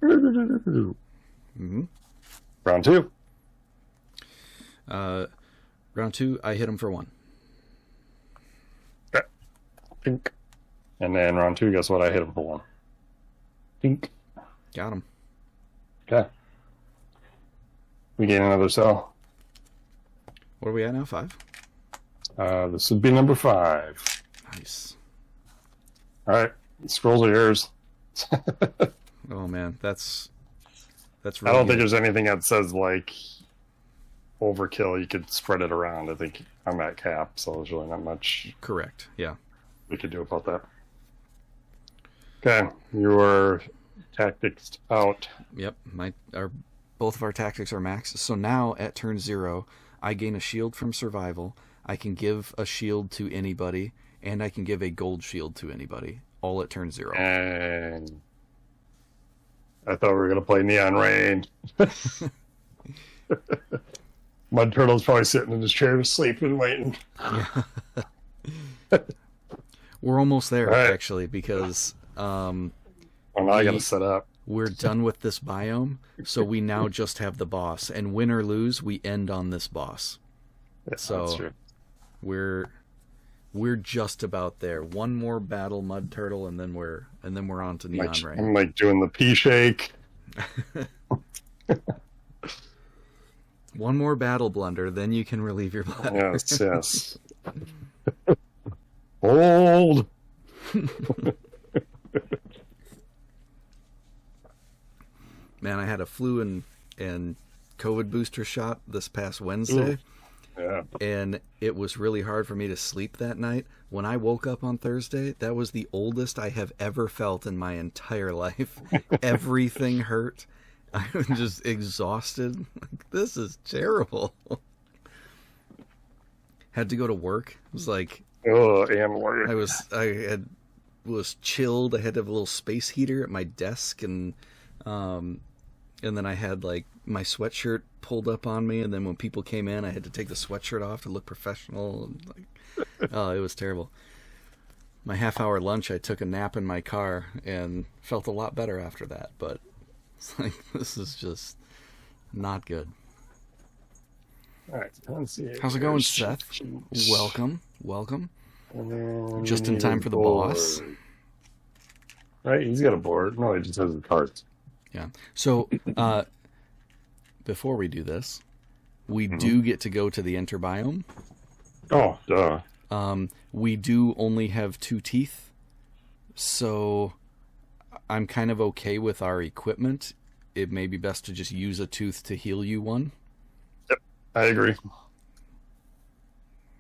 Mm-hmm. Round 2. Round 2, I hit him for 1. Okay. Pink. And then round 2, guess what? I hit him for 1. Pink. Got him. Okay. We gain another cell. What are we at now? 5? This would be number 5. Nice. All right. Scrolls are yours. Oh man, that's I really don't think good. there's anything that says like overkill. You could spread it around. I think I'm at cap, so there's really not much Correct. Yeah. we could do about that. Okay, your tactics out. Yep. Both of our tactics are max. So now at turn 0, I gain a shield from survival. I can give a shield to anybody, and I can give a gold shield to anybody. All at turn 0. And I thought we were gonna play Neon Rain. Mud Turtle's probably sitting in his chair, sleeping, waiting. Yeah. We're almost there, Right. actually, because Well, now I gotta set up. we're done with this biome, so we now just have the boss. And win or lose, we end on this boss. Yeah, So- that's true. We're just about there. One more battle, Mud Turtle, and then we're on to Neon Like, Rain. I'm like doing the pea shake. One more battle, Blunder, then you can relieve your bladder. Yes, yes. Hold. Man, I had a flu and COVID booster shot this past Wednesday, Yeah. and it was really hard for me to sleep that night. When I woke up on Thursday, that was the oldest I have ever felt in my entire life. Everything hurt. I was just exhausted. Like, this is terrible. Had to go to work. It was like Oh, and warrior. I was chilled. I had to have a little space heater at my desk, and then I had like my sweatshirt pulled up on me, and then when people came in, I had to take the sweatshirt off to look professional. And like, oh, it was terrible. My half-hour lunch, I took a nap in my car and felt a lot better after that. But it's like, this is just not good. All right. Let's see. How's it going, Seth? Welcome. Just in time for the boss. Right, he's got a board. No, he just has the cards. Yeah. So, before we do this, we do get to go to the enter biome. Oh, duh. We do only have 2 teeth, so I'm kind of okay with our equipment. It may be best to just use a tooth to heal you 1. I agree.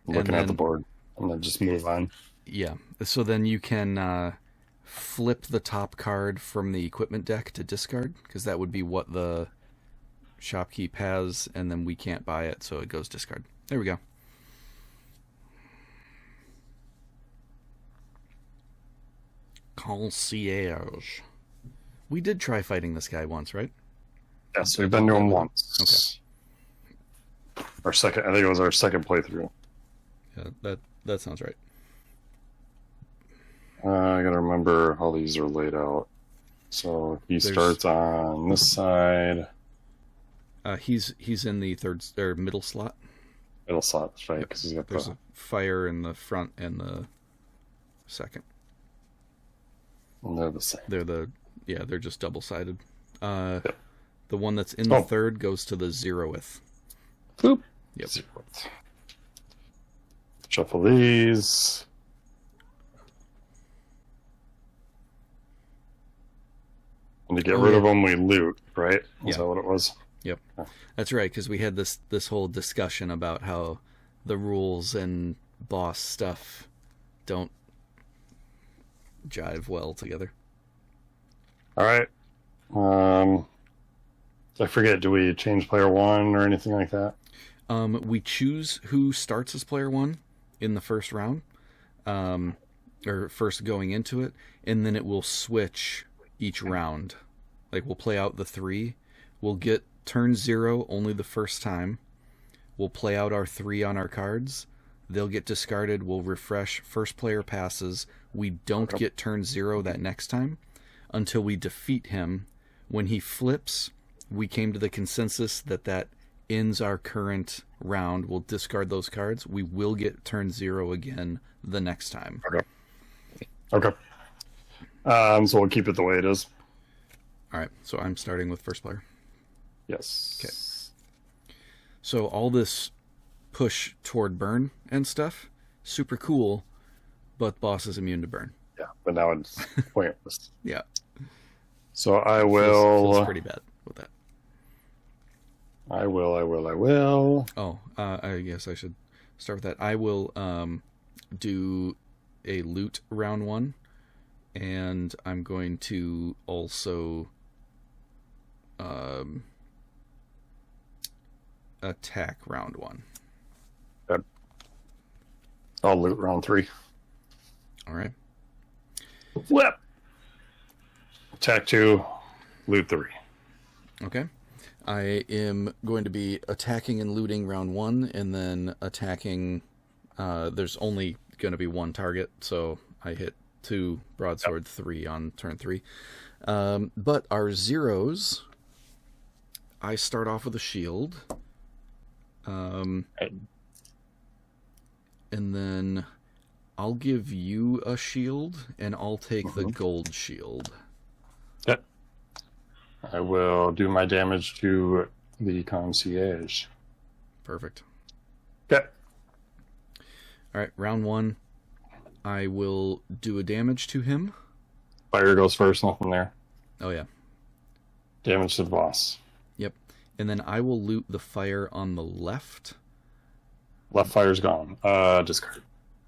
I'm looking then- at the board. I'm going to just move on. Yeah. So then you can flip the top card from the equipment deck to discard, because that would be what the shopkeep has, and then we can't buy it, so it goes discard. There we go. Concierge. We did try fighting this guy once, right? Yes, we've been to him once. Okay. Our second, I think it was our second playthrough. Yeah, that sounds right. I gotta remember how these are laid out. So he starts on this side. He's in the third or middle slot. Middle slot, that's right? Because he's got There's the a fire in the front and the second. and they're the same. They're just double sided. Yep. The one that's in the third goes to the 0th. Boop. Yep. Zeroth. Shuffle these. And to get rid of them, we loot, right? Is that what it was? Yep. That's right, because we had this whole discussion about how the rules and boss stuff don't jive well together. All right. I forget, do we change player 1 or anything like that? We choose who starts as player 1 in the first round, or first going into it, and then it will switch each round. Like, we'll play out the 3. We'll get turn 0 only the first time. We'll play out our 3 on our cards. They'll get discarded. We'll refresh. First player passes. We don't get turn 0 that next time until we defeat him. When he flips, we came to the consensus that ends our current round. We'll discard those cards. We will get turn 0 again the next time. Okay. So we'll keep it the way it is. All right. So I'm starting with first player. Yes. Okay. So all this push toward burn and stuff, super cool, but boss is immune to burn. Yeah, but now it's pointless. Yeah. So I will... Feels pretty bad with that. I will. Oh, I guess I should start with that. I will do a loot round 1, and I'm going to also attack round 1. Good. I'll loot round 3. All right. Flip! Attack 2, loot 3. Okay. I am going to be attacking and looting round 1, and then attacking... there's only going to be 1 target, so I hit 2 broadsword, 3 on turn 3. But our zeros... I start off with a shield. And then I'll give you a shield, and I'll take the gold shield. Yep. I will do my damage to the concierge. Perfect. Yep. All right, round 1. I will do a damage to him. Fire goes first, nothing there. Oh, yeah. Damage to the boss. Yep. And then I will loot the fire on the left. Left fire's gone. Discard.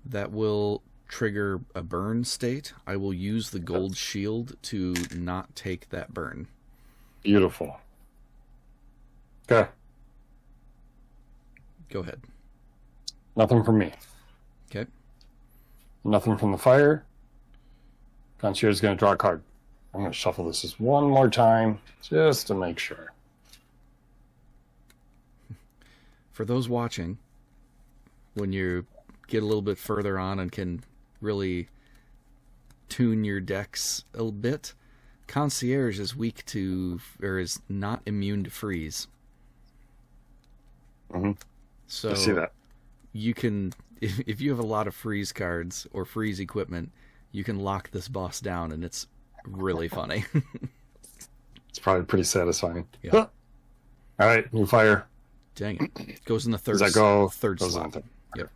That will trigger a burn state. I will use the gold shield to not take that burn. Beautiful. Okay. Go ahead. Nothing from me. Okay. Nothing from the fire. Concierge is going to draw a card. I'm going to shuffle this just one more time, just to make sure. For those watching, when you get a little bit further on and can really tune your decks a bit, Concierge is weak to, or is not immune to freeze. Mm-hmm. So I see that. You can, if you have a lot of freeze cards or freeze equipment, you can lock this boss down, and it's really funny. It's probably pretty satisfying. Yeah. All right, new fire. Dang it. Goes in the third, Does that go? third Goes slot. on. Yep.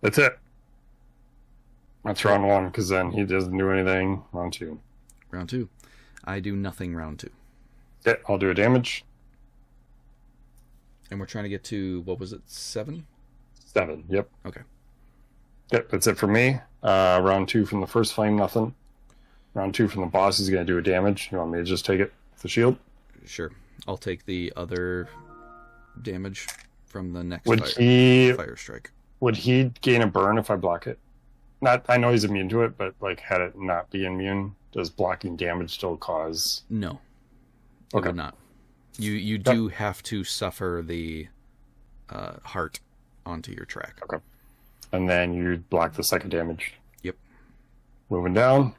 That's it. That's round 1, because then he doesn't do anything. Round 2. Round 2. I do nothing round 2. Yeah, I'll do a damage. And we're trying to get to, what was it, 7? 7, yep. Okay. Yep, that's it for me. Round 2 from the first flame, nothing. Round 2 from the boss is going to do a damage. You want me to just take it with the shield? Sure. I'll take the other damage from the next fire strike. Would he gain a burn if I block it? Not, I know he's immune to it, but like, had it not be immune, does blocking damage still cause? No. It would not. You do have to suffer the heart onto your track. Okay. And then you block the second damage. Yep. Moving down.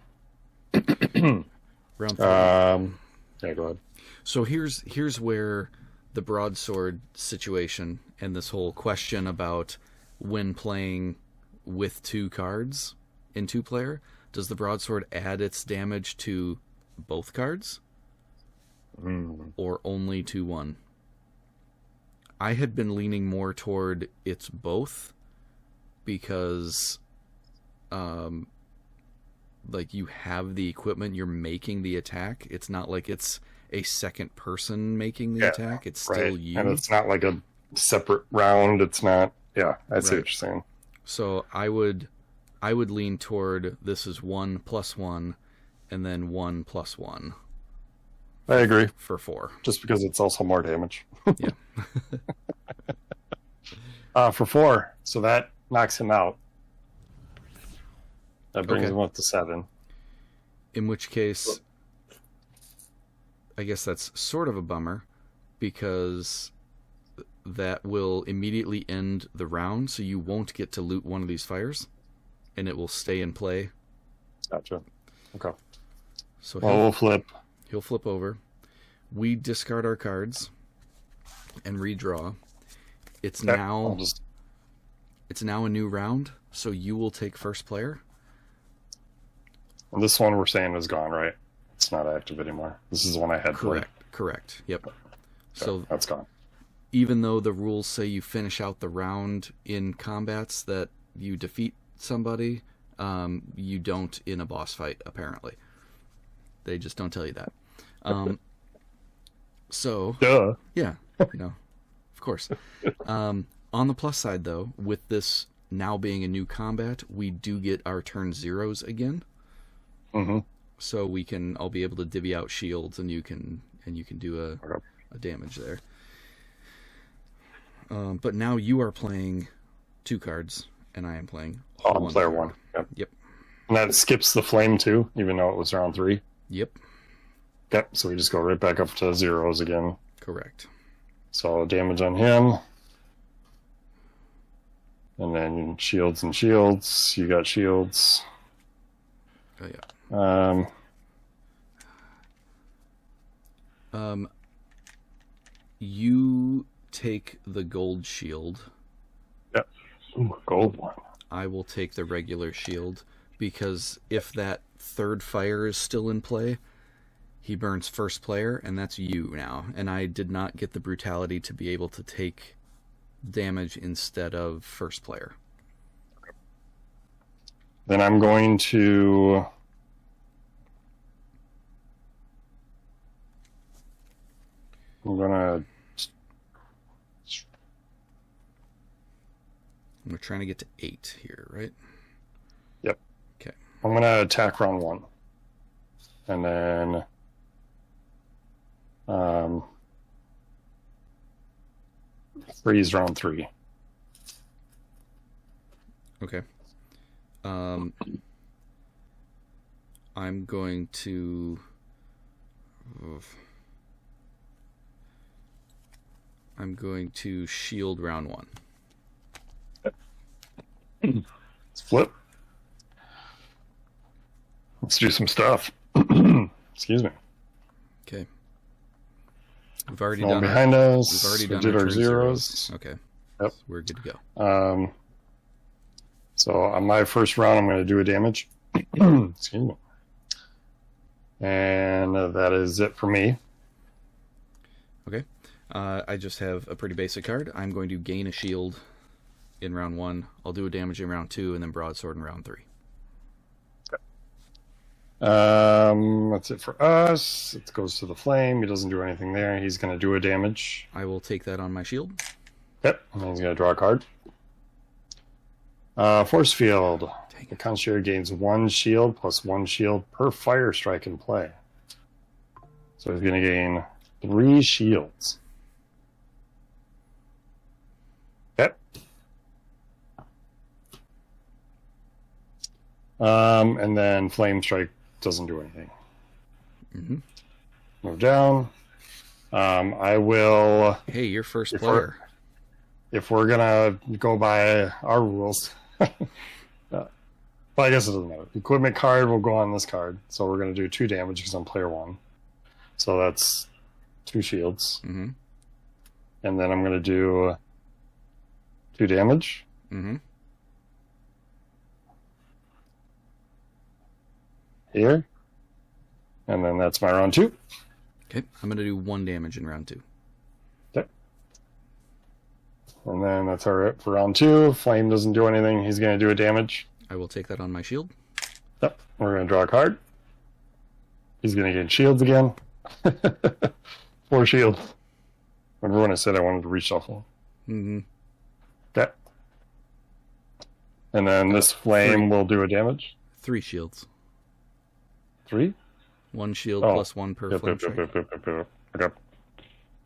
Round 3. Yeah, go ahead. So here's where the broadsword situation and this whole question about when playing with 2 cards in 2-player, does the broadsword add its damage to both cards? Or only to 1? I had been leaning more toward it's both, because like, you have the equipment, you're making the attack. It's not like it's a second person making the attack. It's still you. And it's not like a separate round. It's not. Yeah, I see what you're saying. So I would lean toward this is 1 + 1, and then 1 + 1. I agree. for 4. Just because it's also more damage. Yeah. For 4. So that knocks him out. That brings Okay. him up to 7. In which case, I guess that's sort of a bummer, because that will immediately end the round, so you won't get to loot one of these fires, and it will stay in play. Gotcha. Okay. So Well, we'll flip. he'll flip over. We discard our cards and redraw. It's Okay, now I'll just... it's now a new round, so you will take first player. And this one we're saying is gone, right? It's not active anymore. This is the one I had played. Correct. Yep. Okay, So that's gone. even though the rules say you finish out the round in combats that you defeat somebody, you don't in a boss fight, apparently. They just don't tell you that. So, Duh. yeah, of course. On the plus side, though, with this now being a new combat, we do get our turn zeros again. Mm-hmm. So I'll be able to divvy out shields, and you can do a damage there. But now you are playing 2 cards, and I am playing Oh, player card. 1. Yep. Yep. And that skips the flame too, even though it was round 3. Yep. Okay, so we just go right back up to zeros again. Correct. So damage on him. And then shields and shields. You got shields. Oh yeah. You take the gold shield. Yep. Ooh, gold one. I will take the regular shield, because if that third fire is still in play, he burns first player, and that's you now. And I did not get the brutality to be able to take damage instead of first player. Then I'm going to... We're trying to get to 8 here, right? Yep. Okay. I'm going to attack round 1. And then... freeze round 3. Okay. I'm going to... I'm going to shield round 1. Let's flip. Let's do some stuff. Excuse me. Okay. We've already No done one behind us. We've already We done did our turn zeros. Okay. Yep. So we're good to go. So on my first round, I'm going to do a damage. Excuse me. And that is it for me. Okay. I just have a pretty basic card. I'm going to gain a shield in round 1. I'll do a damage in round 2, and then broadsword in round 3. That's it for us. It goes to the flame. He doesn't do anything there. He's going to do a damage. I will take that on my shield. Yep. And then he's going to draw a card. Force field. The concierge gains 1 shield plus 1 shield per fire strike in play. So he's going to gain 3 shields. Yep. And then flame strike doesn't do anything. Mm-hmm. Move down. I will... Hey, you're first If player. If we're gonna go by our rules, well, I guess it doesn't matter. Equipment card will go on this card, so we're gonna do 2 damage because I'm player 1. So that's 2 shields, Mm-hmm. and then I'm gonna do 2 damage. Mm-hmm. Here, and then that's my round 2. Okay. I'm going to do 1 damage in round 2. Okay, and then that's our it for round 2. Flame doesn't do anything. He's gonna do a damage. I will take that on my shield. Yep. We're gonna draw a card. He's gonna get shields again. 4 shields. Remember when I said I wanted to reshuffle? Mm-hmm. Okay. And then this flame will do a damage. 3 shields. 3? 1 shield Oh. plus 1 per flame strike. Okay.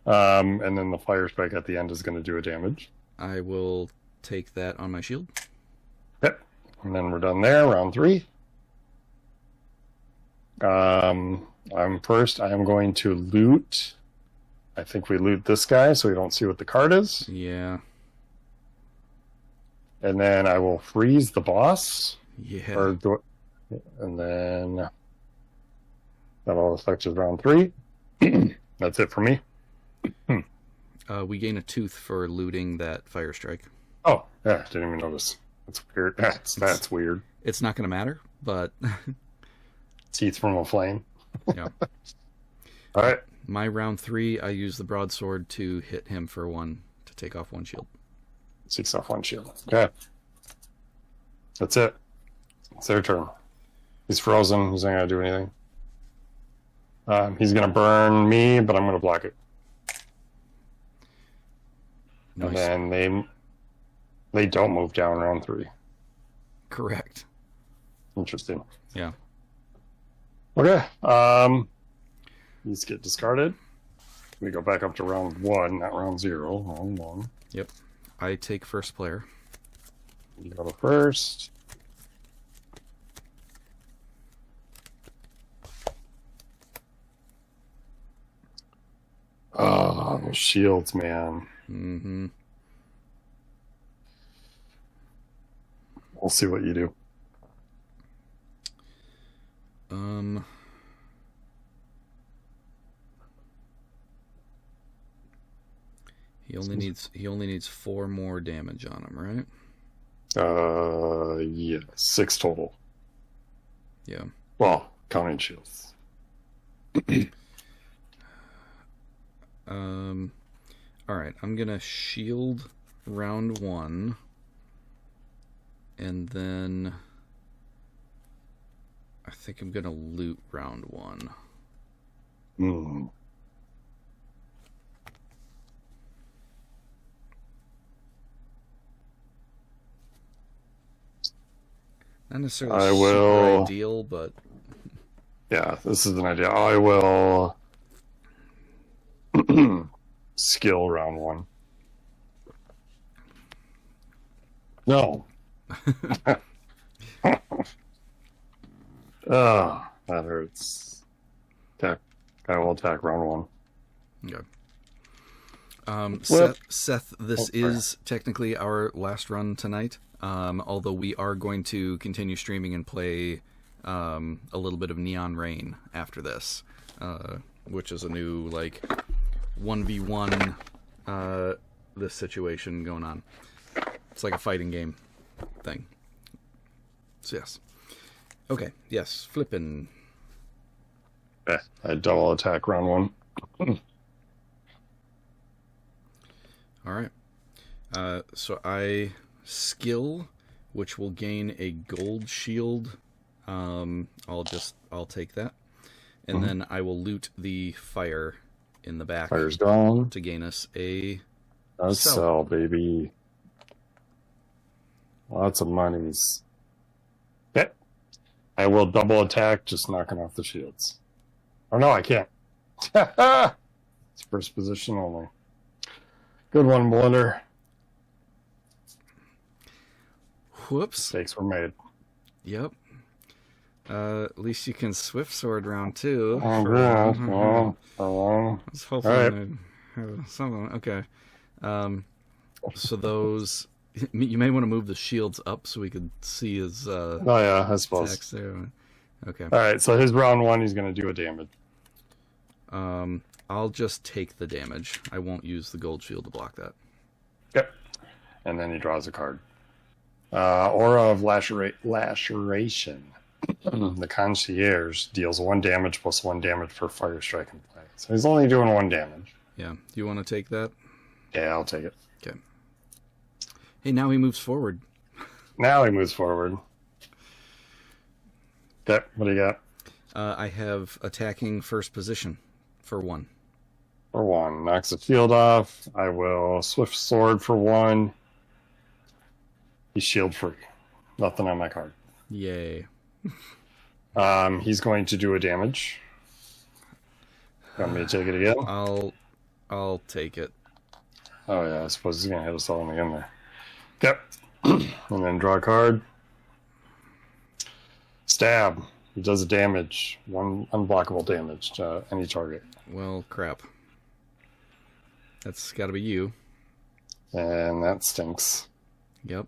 And then the fire strike at the end is going to do a damage. I will take that on my shield. Yep. And then we're done there. Round 3. I'm first. I am going to loot. I think we loot this guy so we don't see what the card is. Yeah. And then I will freeze the boss. Yeah. And then that all affects round 3. That's it for me. We gain a tooth for looting that fire strike. Oh, yeah, didn't even notice. That's weird. That's weird. It's not going to matter, but Teeth from a flame. yeah. All right. My round 3, I use the broadsword to hit him for 1 to take off 1 shield. 6 off 1 shield. Okay. That's it. It's their turn. He's frozen. He's not going to do anything. He's going to burn me, but I'm going to block it. Nice. And then they don't move down round 3. Correct. Interesting. Yeah. Okay. These get discarded. We go back up to round 1, not round 0. Round 1. Yep. I take first player. You go to first. Oh, those shields, man. Mm-hmm. We'll see what you do. He only needs 4 more damage on him, right? Yeah, 6 total. Yeah. Well, counting shields. All right, I'm gonna shield round 1, and then I think I'm gonna loot round 1. Hmm. Not necessarily I super will- ideal, but Yeah, this is an idea. I will skill round 1. No. Oh, that hurts. Attack. I will attack round 1. okay. Flip. Seth, this is technically our last run tonight. Although we are going to continue streaming and play a little bit of Neon Rain after this, which is a new 1v1 this situation going on. It's like a fighting game thing. So yes. Okay, yes, flippin'. Yeah, I double attack round 1. All right. So I skill, which will gain a gold shield. I'll take that, and then I will loot the fire in the back Fire's gone. to gain us a Let's Sell. sell, baby. Lots of monies. Okay. I will double attack, just knocking off the shields. Oh no, I can't. It's first position only. Good one, Blunder. whoops. Mistakes were made. Yep. At least you can swift sword round 2. Oh, yeah. Oh, oh. I was hoping All right. I'd have something. Okay. So those, you may want to move the shields up so we could see his Oh, yeah, I suppose. attacks there. Okay. All right, so his round 1, he's going to do a damage. I'll just take the damage. I won't use the gold shield to block that. Yep. And then he draws a card. Aura of Laceration. The Concierge deals 1 damage plus 1 damage per fire strike in play. So he's only doing 1 damage. Yeah. Do you want to take that? Yeah, I'll take it. Okay. Hey, now he moves forward. Now he moves forward. Okay, what do you got? I have attacking first position for 1. For 1. Knocks the shield off. I will Swift Sword for 1. He's shield free. Nothing on my card. Yay. He's going to do a damage Want me to take it again? I'll take it. Oh yeah, I suppose he's gonna hit us all in the end there. Yep. And then draw a card. Stab. He does damage. 1 unblockable damage to any target. Well, crap. That's got to be you. And that stinks. Yep.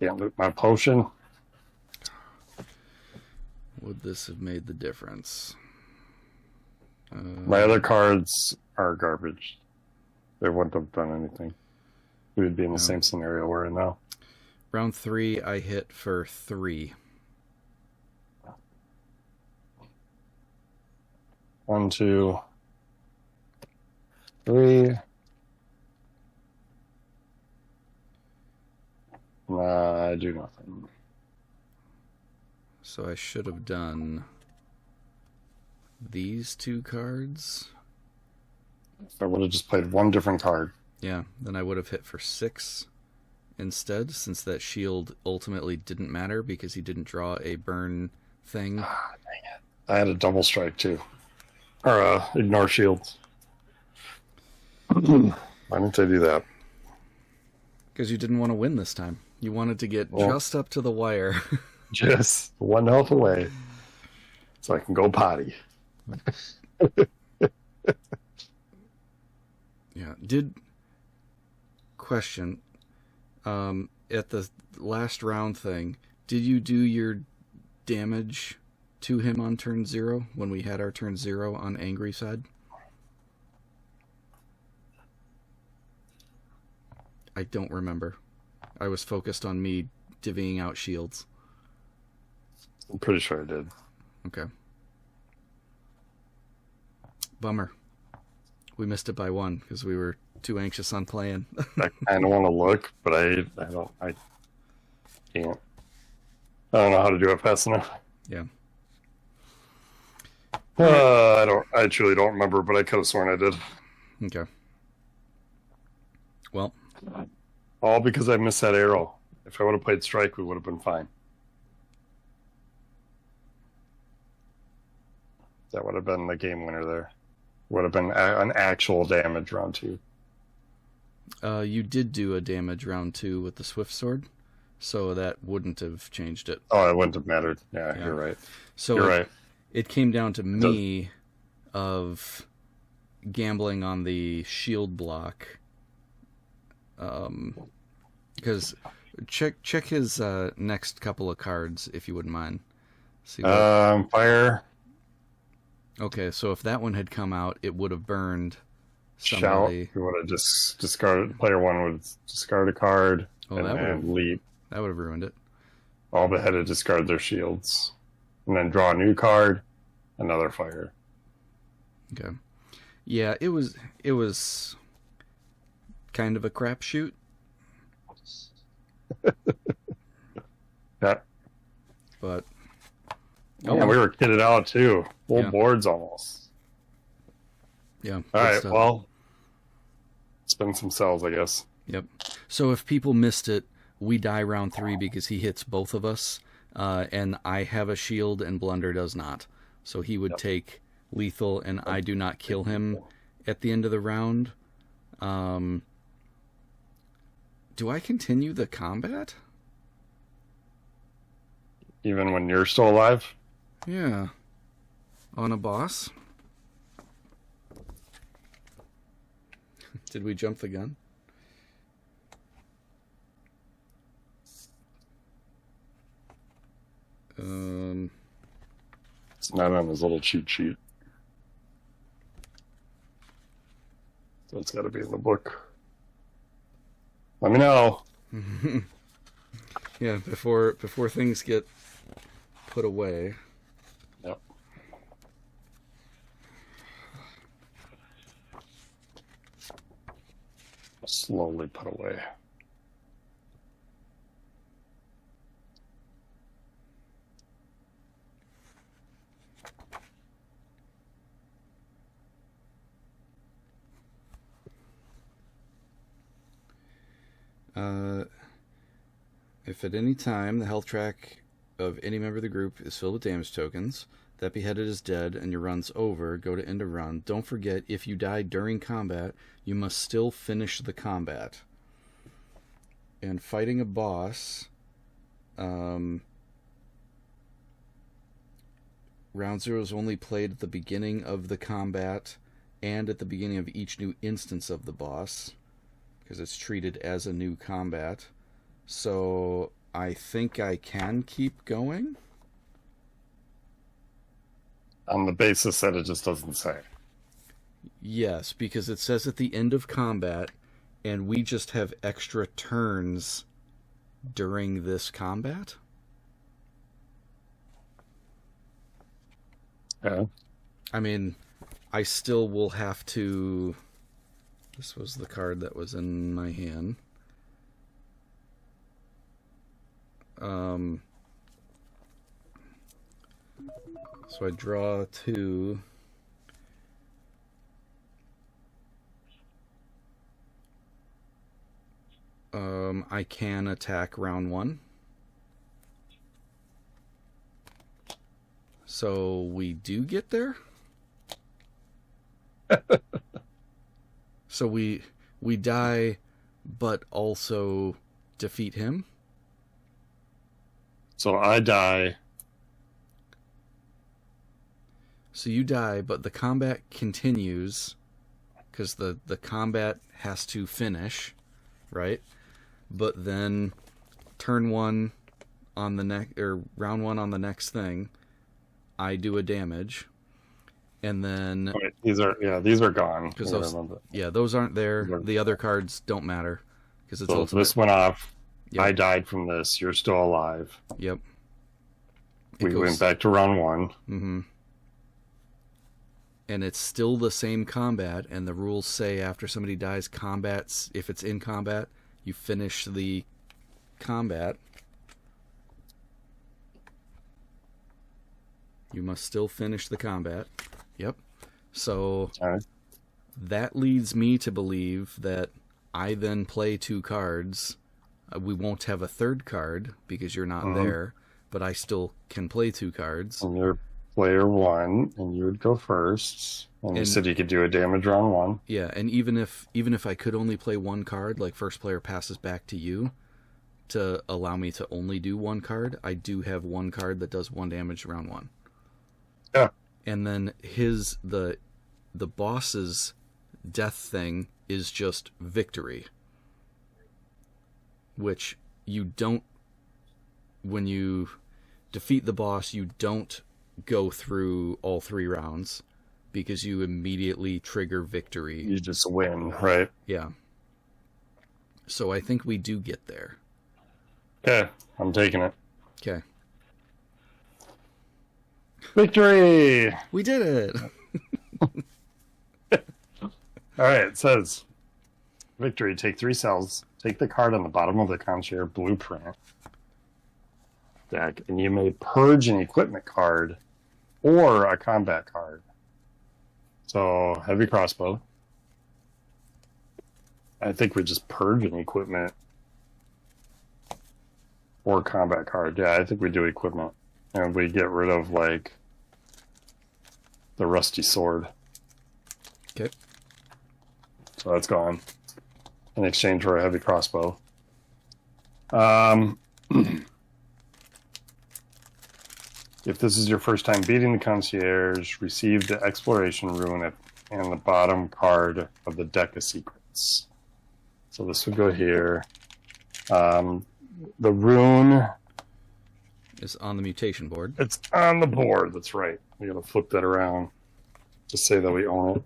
Can't loot my potion. Would this have made the difference? My other cards are garbage. They wouldn't have done anything. We would be in the same scenario we're in now. Round 3, I hit for 3. 1, 2, 3. I do nothing. So I should have done these 2 cards. I would have just played 1 different card. Yeah, then I would have hit for 6 instead, since that shield ultimately didn't matter because he didn't draw a burn thing. Ah, dang it. I had a double strike too. Or ignore shields. Why didn't I do that? Because you didn't want to win this time. You wanted to get just up to the wire. Just 1 health away. So I can go potty. Yeah. Question. At the last round thing, did you do your damage to him on turn 0 when we had our turn 0 on angry side? I don't remember. I was focused on me divvying out shields. I'm pretty sure I did. Okay. Bummer. We missed it by 1 because we were too anxious on playing. I kind of want to look, but I can't. I don't know how to do it fast enough. Yeah. I truly don't remember, but I could have sworn I did. Okay. Well. All because I missed that arrow. If I would have played strike, we would have been fine. That would have been the game winner there. Would have been an actual damage round 2. You did do a damage round 2 with the Swift Sword, so that wouldn't have changed it. Oh, it wouldn't have mattered. Yeah. You're right. So you're right. It came down to me of gambling on the shield block. Because check his next couple of cards if you wouldn't mind. See what... Fire. Okay, so if that one had come out, it would have burned somebody. Shout. You would have just discarded. Player 1 would discard a card and leap. That would have ruined it. All but had to discard their shields, and then draw a new card. Another fire. Okay. Yeah, it was kind of a crapshoot. Yeah. But we were kitted out too. Full boards almost. Yeah. All right. Well, spin some cells, I guess. Yep. So if people missed it, we die round 3 because he hits both of us, and I have a shield and Blunder does not. So he would take lethal, and I do not kill him at the end of the round. Do I continue the combat? Even when you're still alive? Yeah. On a boss? Did we jump the gun? It's not on his little cheat sheet. So it's got to be in the book. Let me know. Yeah, before things get put away. Yep. Slowly put away. If at any time the health track of any member of the group is filled with damage tokens. That beheaded is dead and your run's over. Go to end of run. Don't forget, if you die during combat, you must still finish the combat. And fighting a boss, round 0 is only played at the beginning of the combat and at the beginning of each new instance of the boss, because it's treated as a new combat. So I think I can keep going. On the basis that it just doesn't say. Yes, because it says at the end of combat, and we just have extra turns during this combat. Yeah. I mean, I still will have to... This was the card that was in my hand. So I draw 2. I can attack round 1. So we do get there. So we die, but also defeat him. So I die. So you die, but the combat continues because the combat has to finish, right? But then turn 1 on the next, or round 1 on the next thing, I do a damage, and then Wait, these are gone. because those aren't there. The other cards don't matter because it's So ultimate. this went off. Yep. I died from this. You're still alive. Yep. We went back to round 1. Mm-hmm. And it's still the same combat, and the rules say after somebody dies, if it's in combat, you finish the combat. You must still finish the combat. Yep. So Right. that leads me to believe that I then play 2 cards. We won't have a third card because you're not there, but I still can play 2 cards. And you're player 1, and you would go first. And you said you could do a damage round 1. Yeah, and even if I could only play 1 card, like first player passes back to you to allow me to only do 1 card, I do have 1 card that does 1 damage round 1. Yeah. And then the boss's death thing is just victory, which you don't, when you defeat the boss, you don't go through all 3 rounds because you immediately trigger victory. You just win, right? Yeah. So I think we do get there. Okay, I'm taking it. Okay. Victory! We did it! All right, it says, victory, take 3 cells. Take the card on the bottom of the concierge blueprint deck, and you may purge an equipment card or a combat card. So, heavy crossbow. I think we just purge an equipment or combat card. Yeah, I think we do equipment. And we get rid of, like, the rusty sword. Okay. So that's gone. In exchange for a heavy crossbow. If this is your first time beating the concierge, receive the exploration rune and the bottom card of the deck of secrets. So this would go here. The rune... It's on the mutation board. It's on the board, that's right. We gotta flip that around to say that we own it.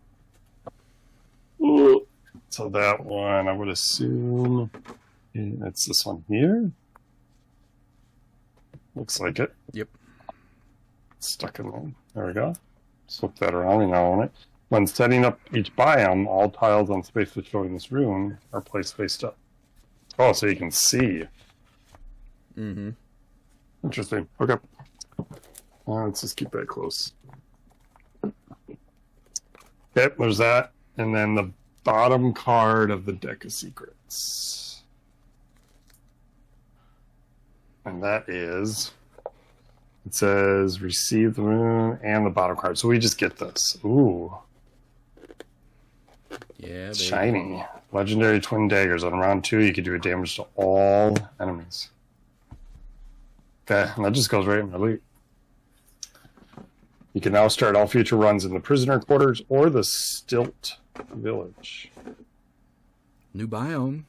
Ooh. So that one, I would assume it's this one here. Looks like it. Yep. It's stuck in there. There we go. Flip that around, we now own it. When setting up each biome, all tiles on spaces showing this rune are placed face up. Oh, so you can see. Mm-hmm. Interesting. Okay. Let's just keep that close. Okay, there's that. And then the bottom card of the deck of secrets. And that is It says receive the moon and the bottom card. So we just get this. Ooh. Yeah, baby. Shiny. Legendary twin daggers. On round 2, you can do a damage to all enemies. Okay, and that just goes right in the elite. You can now start all future runs in the prisoner quarters or the Stilt Village. New biome.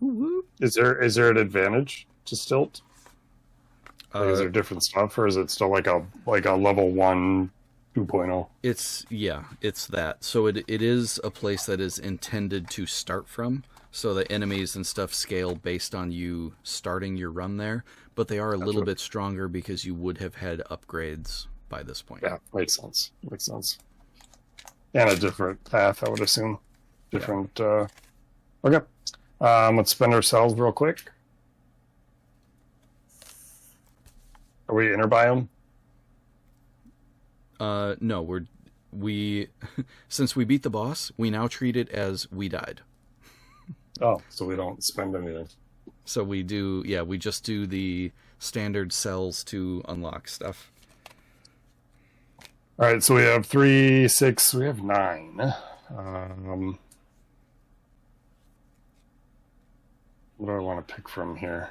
Woo-woo. Is there an advantage to Stilt? Like, is there different stuff, or is it still like a level 1 2.0? It's that. So it is a place that is intended to start from. So the enemies and stuff scale based on you starting your run there, but they are a little bit stronger because you would have had upgrades by this point. Yeah, makes sense. And a different path, I would assume. Different. Yeah. Okay. Let's spend ourselves real quick. Are we inner biome? No, we since we beat the boss, we now treat it as we died. Oh, so we don't spend anything. So we just do the standard cells to unlock stuff. All right, so we have 3, 6, we have 9. What do I want to pick from here?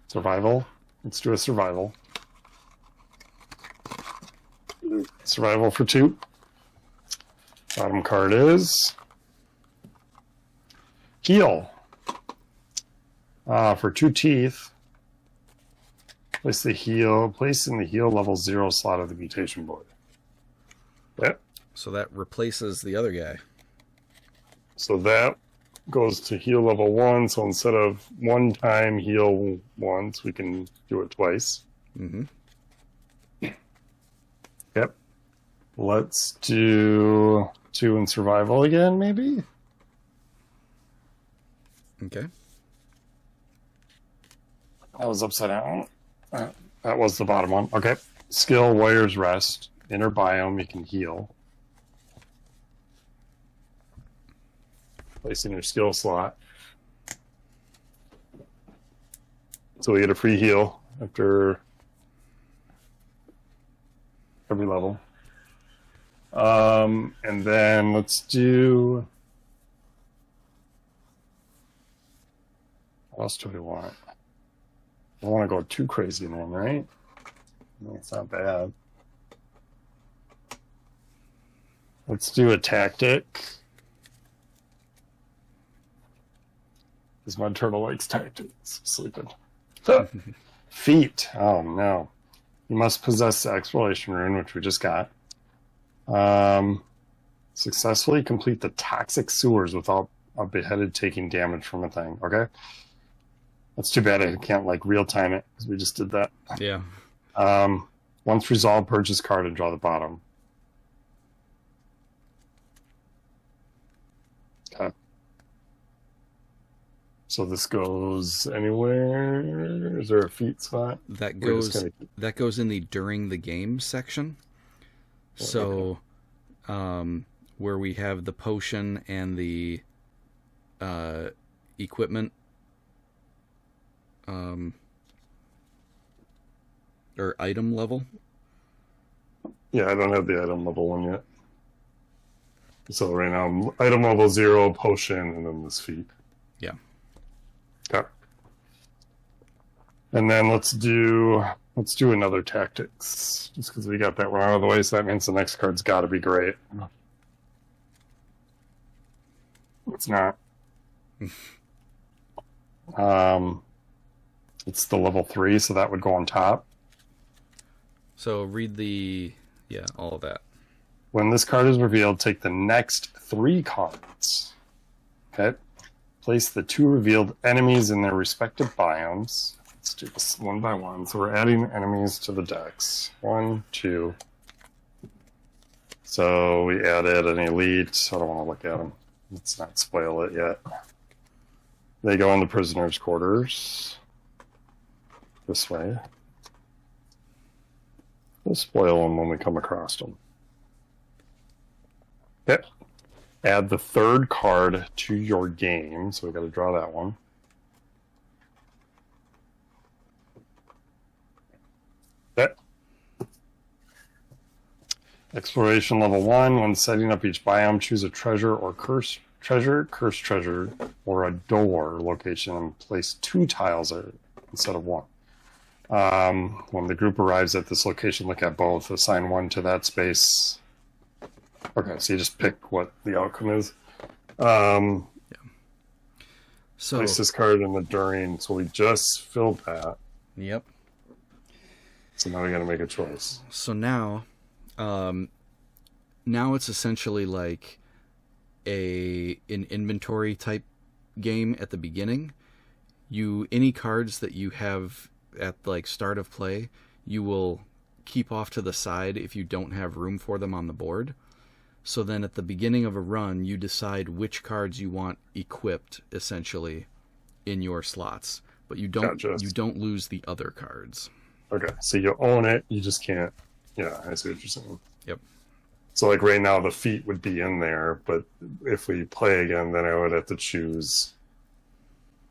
Survival. Let's do a survival. Survival for 2. Bottom card is heal. For 2 teeth. Place in the heal level 0 slot of the mutation board. Yep. So that replaces the other guy. So that goes to heal level 1. So instead of 1 time heal once, we can do it twice. Mm-hmm. Yep. Let's do 2 in survival again, maybe? Okay. That was upside down. That was the bottom one. Okay. Skill, Warrior's Rest. Inner biome, you can heal. Place in your skill slot. So we get a free heal after every level. And then let's do... What else do we want? I don't want to go too crazy then, right? No, it's not bad. Let's do a tactic. This mud turtle likes tactics. Sleeping. Feat. Oh no. You must possess the exploration rune, which we just got. Successfully complete the toxic sewers without a beheaded taking damage from a thing. Okay. That's too bad I can't like real time it because we just did that. Yeah. Once resolved, purchase card and draw the bottom. Okay. So this goes anywhere? Is there a feat spot? That goes in the during the game section. So, where we have the potion and the equipment, or item level. Yeah, I don't have the item level one yet. So right now, item level 0, potion, and then this feat. Yeah. Okay. And then let's do another tactics, just because we got that one out of the way. So that means the next card's got to be great. It's not. It's the level 3, so that would go on top. So read all of that. When this card is revealed, take the next 3 cards. Okay. Place the 2 revealed enemies in their respective biomes. Let's do this one by one. So we're adding enemies to the decks. 1, 2. So we added an elite. I don't want to look at them. Let's not spoil it yet. They go in the prisoners' quarters. This way. We'll spoil them when we come across them. Okay. Add the 3rd card to your game. So we got to draw that one. Exploration level 1. When setting up each biome, choose a treasure or cursed treasure, or a door location and place 2 tiles there instead of 1. When the group arrives at this location, look at both. Assign 1 to that space. Okay, so you just pick what the outcome is. So place this card in the during. So we just filled that. Yep. So now we got to make a choice. So now it's essentially like an inventory type game at the beginning. Any cards that you have at like start of play, you will keep off to the side if you don't have room for them on the board. So then at the beginning of a run, you decide which cards you want equipped essentially in your slots, but you don't lose the other cards. Okay, so you own it, you just can't. Yeah, I see what you're saying. Yep. So like right now the feat would be in there, but if we play again, then I would have to choose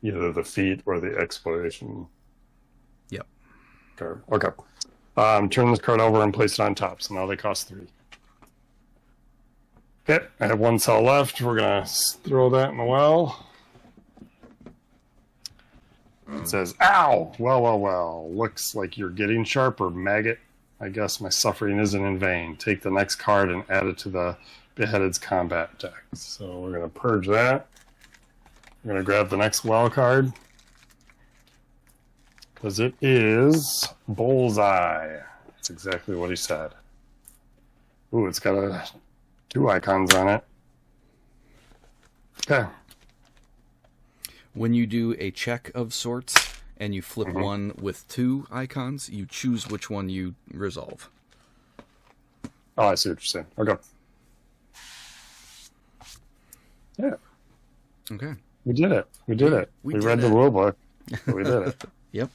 either the feat or the exploration. Yep. Card. Okay. Turn this card over and place it on top. So now they cost 3. Okay, I have 1 cell left. We're gonna throw that in the well. It says, "Ow! Well. Looks like you're getting sharper, maggot. I guess my suffering isn't in vain. Take the next card and add it to the Beheaded's combat deck." So we're gonna purge that. We're gonna grab the next well card because it is Bullseye. That's exactly what he said. Ooh, it's got 2 icons on it. Okay. When you do a check of sorts and you flip one with 2 icons, you choose which one you resolve. Oh, I see what you're saying. Okay. Yeah. Okay. We did it. We read the rule book. We did it. Yep.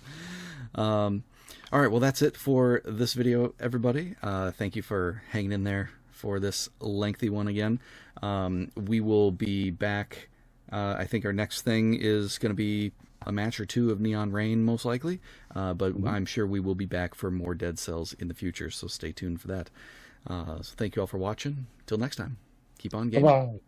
All right. Well, that's it for this video, everybody. Thank you for hanging in there for this lengthy one again. We will be back. I think our next thing is going to be a match or 2 of Neon Rain, most likely. But I'm sure we will be back for more Dead Cells in the future, so stay tuned for that. So thank you all for watching. Till next time, keep on gaming. Bye-bye.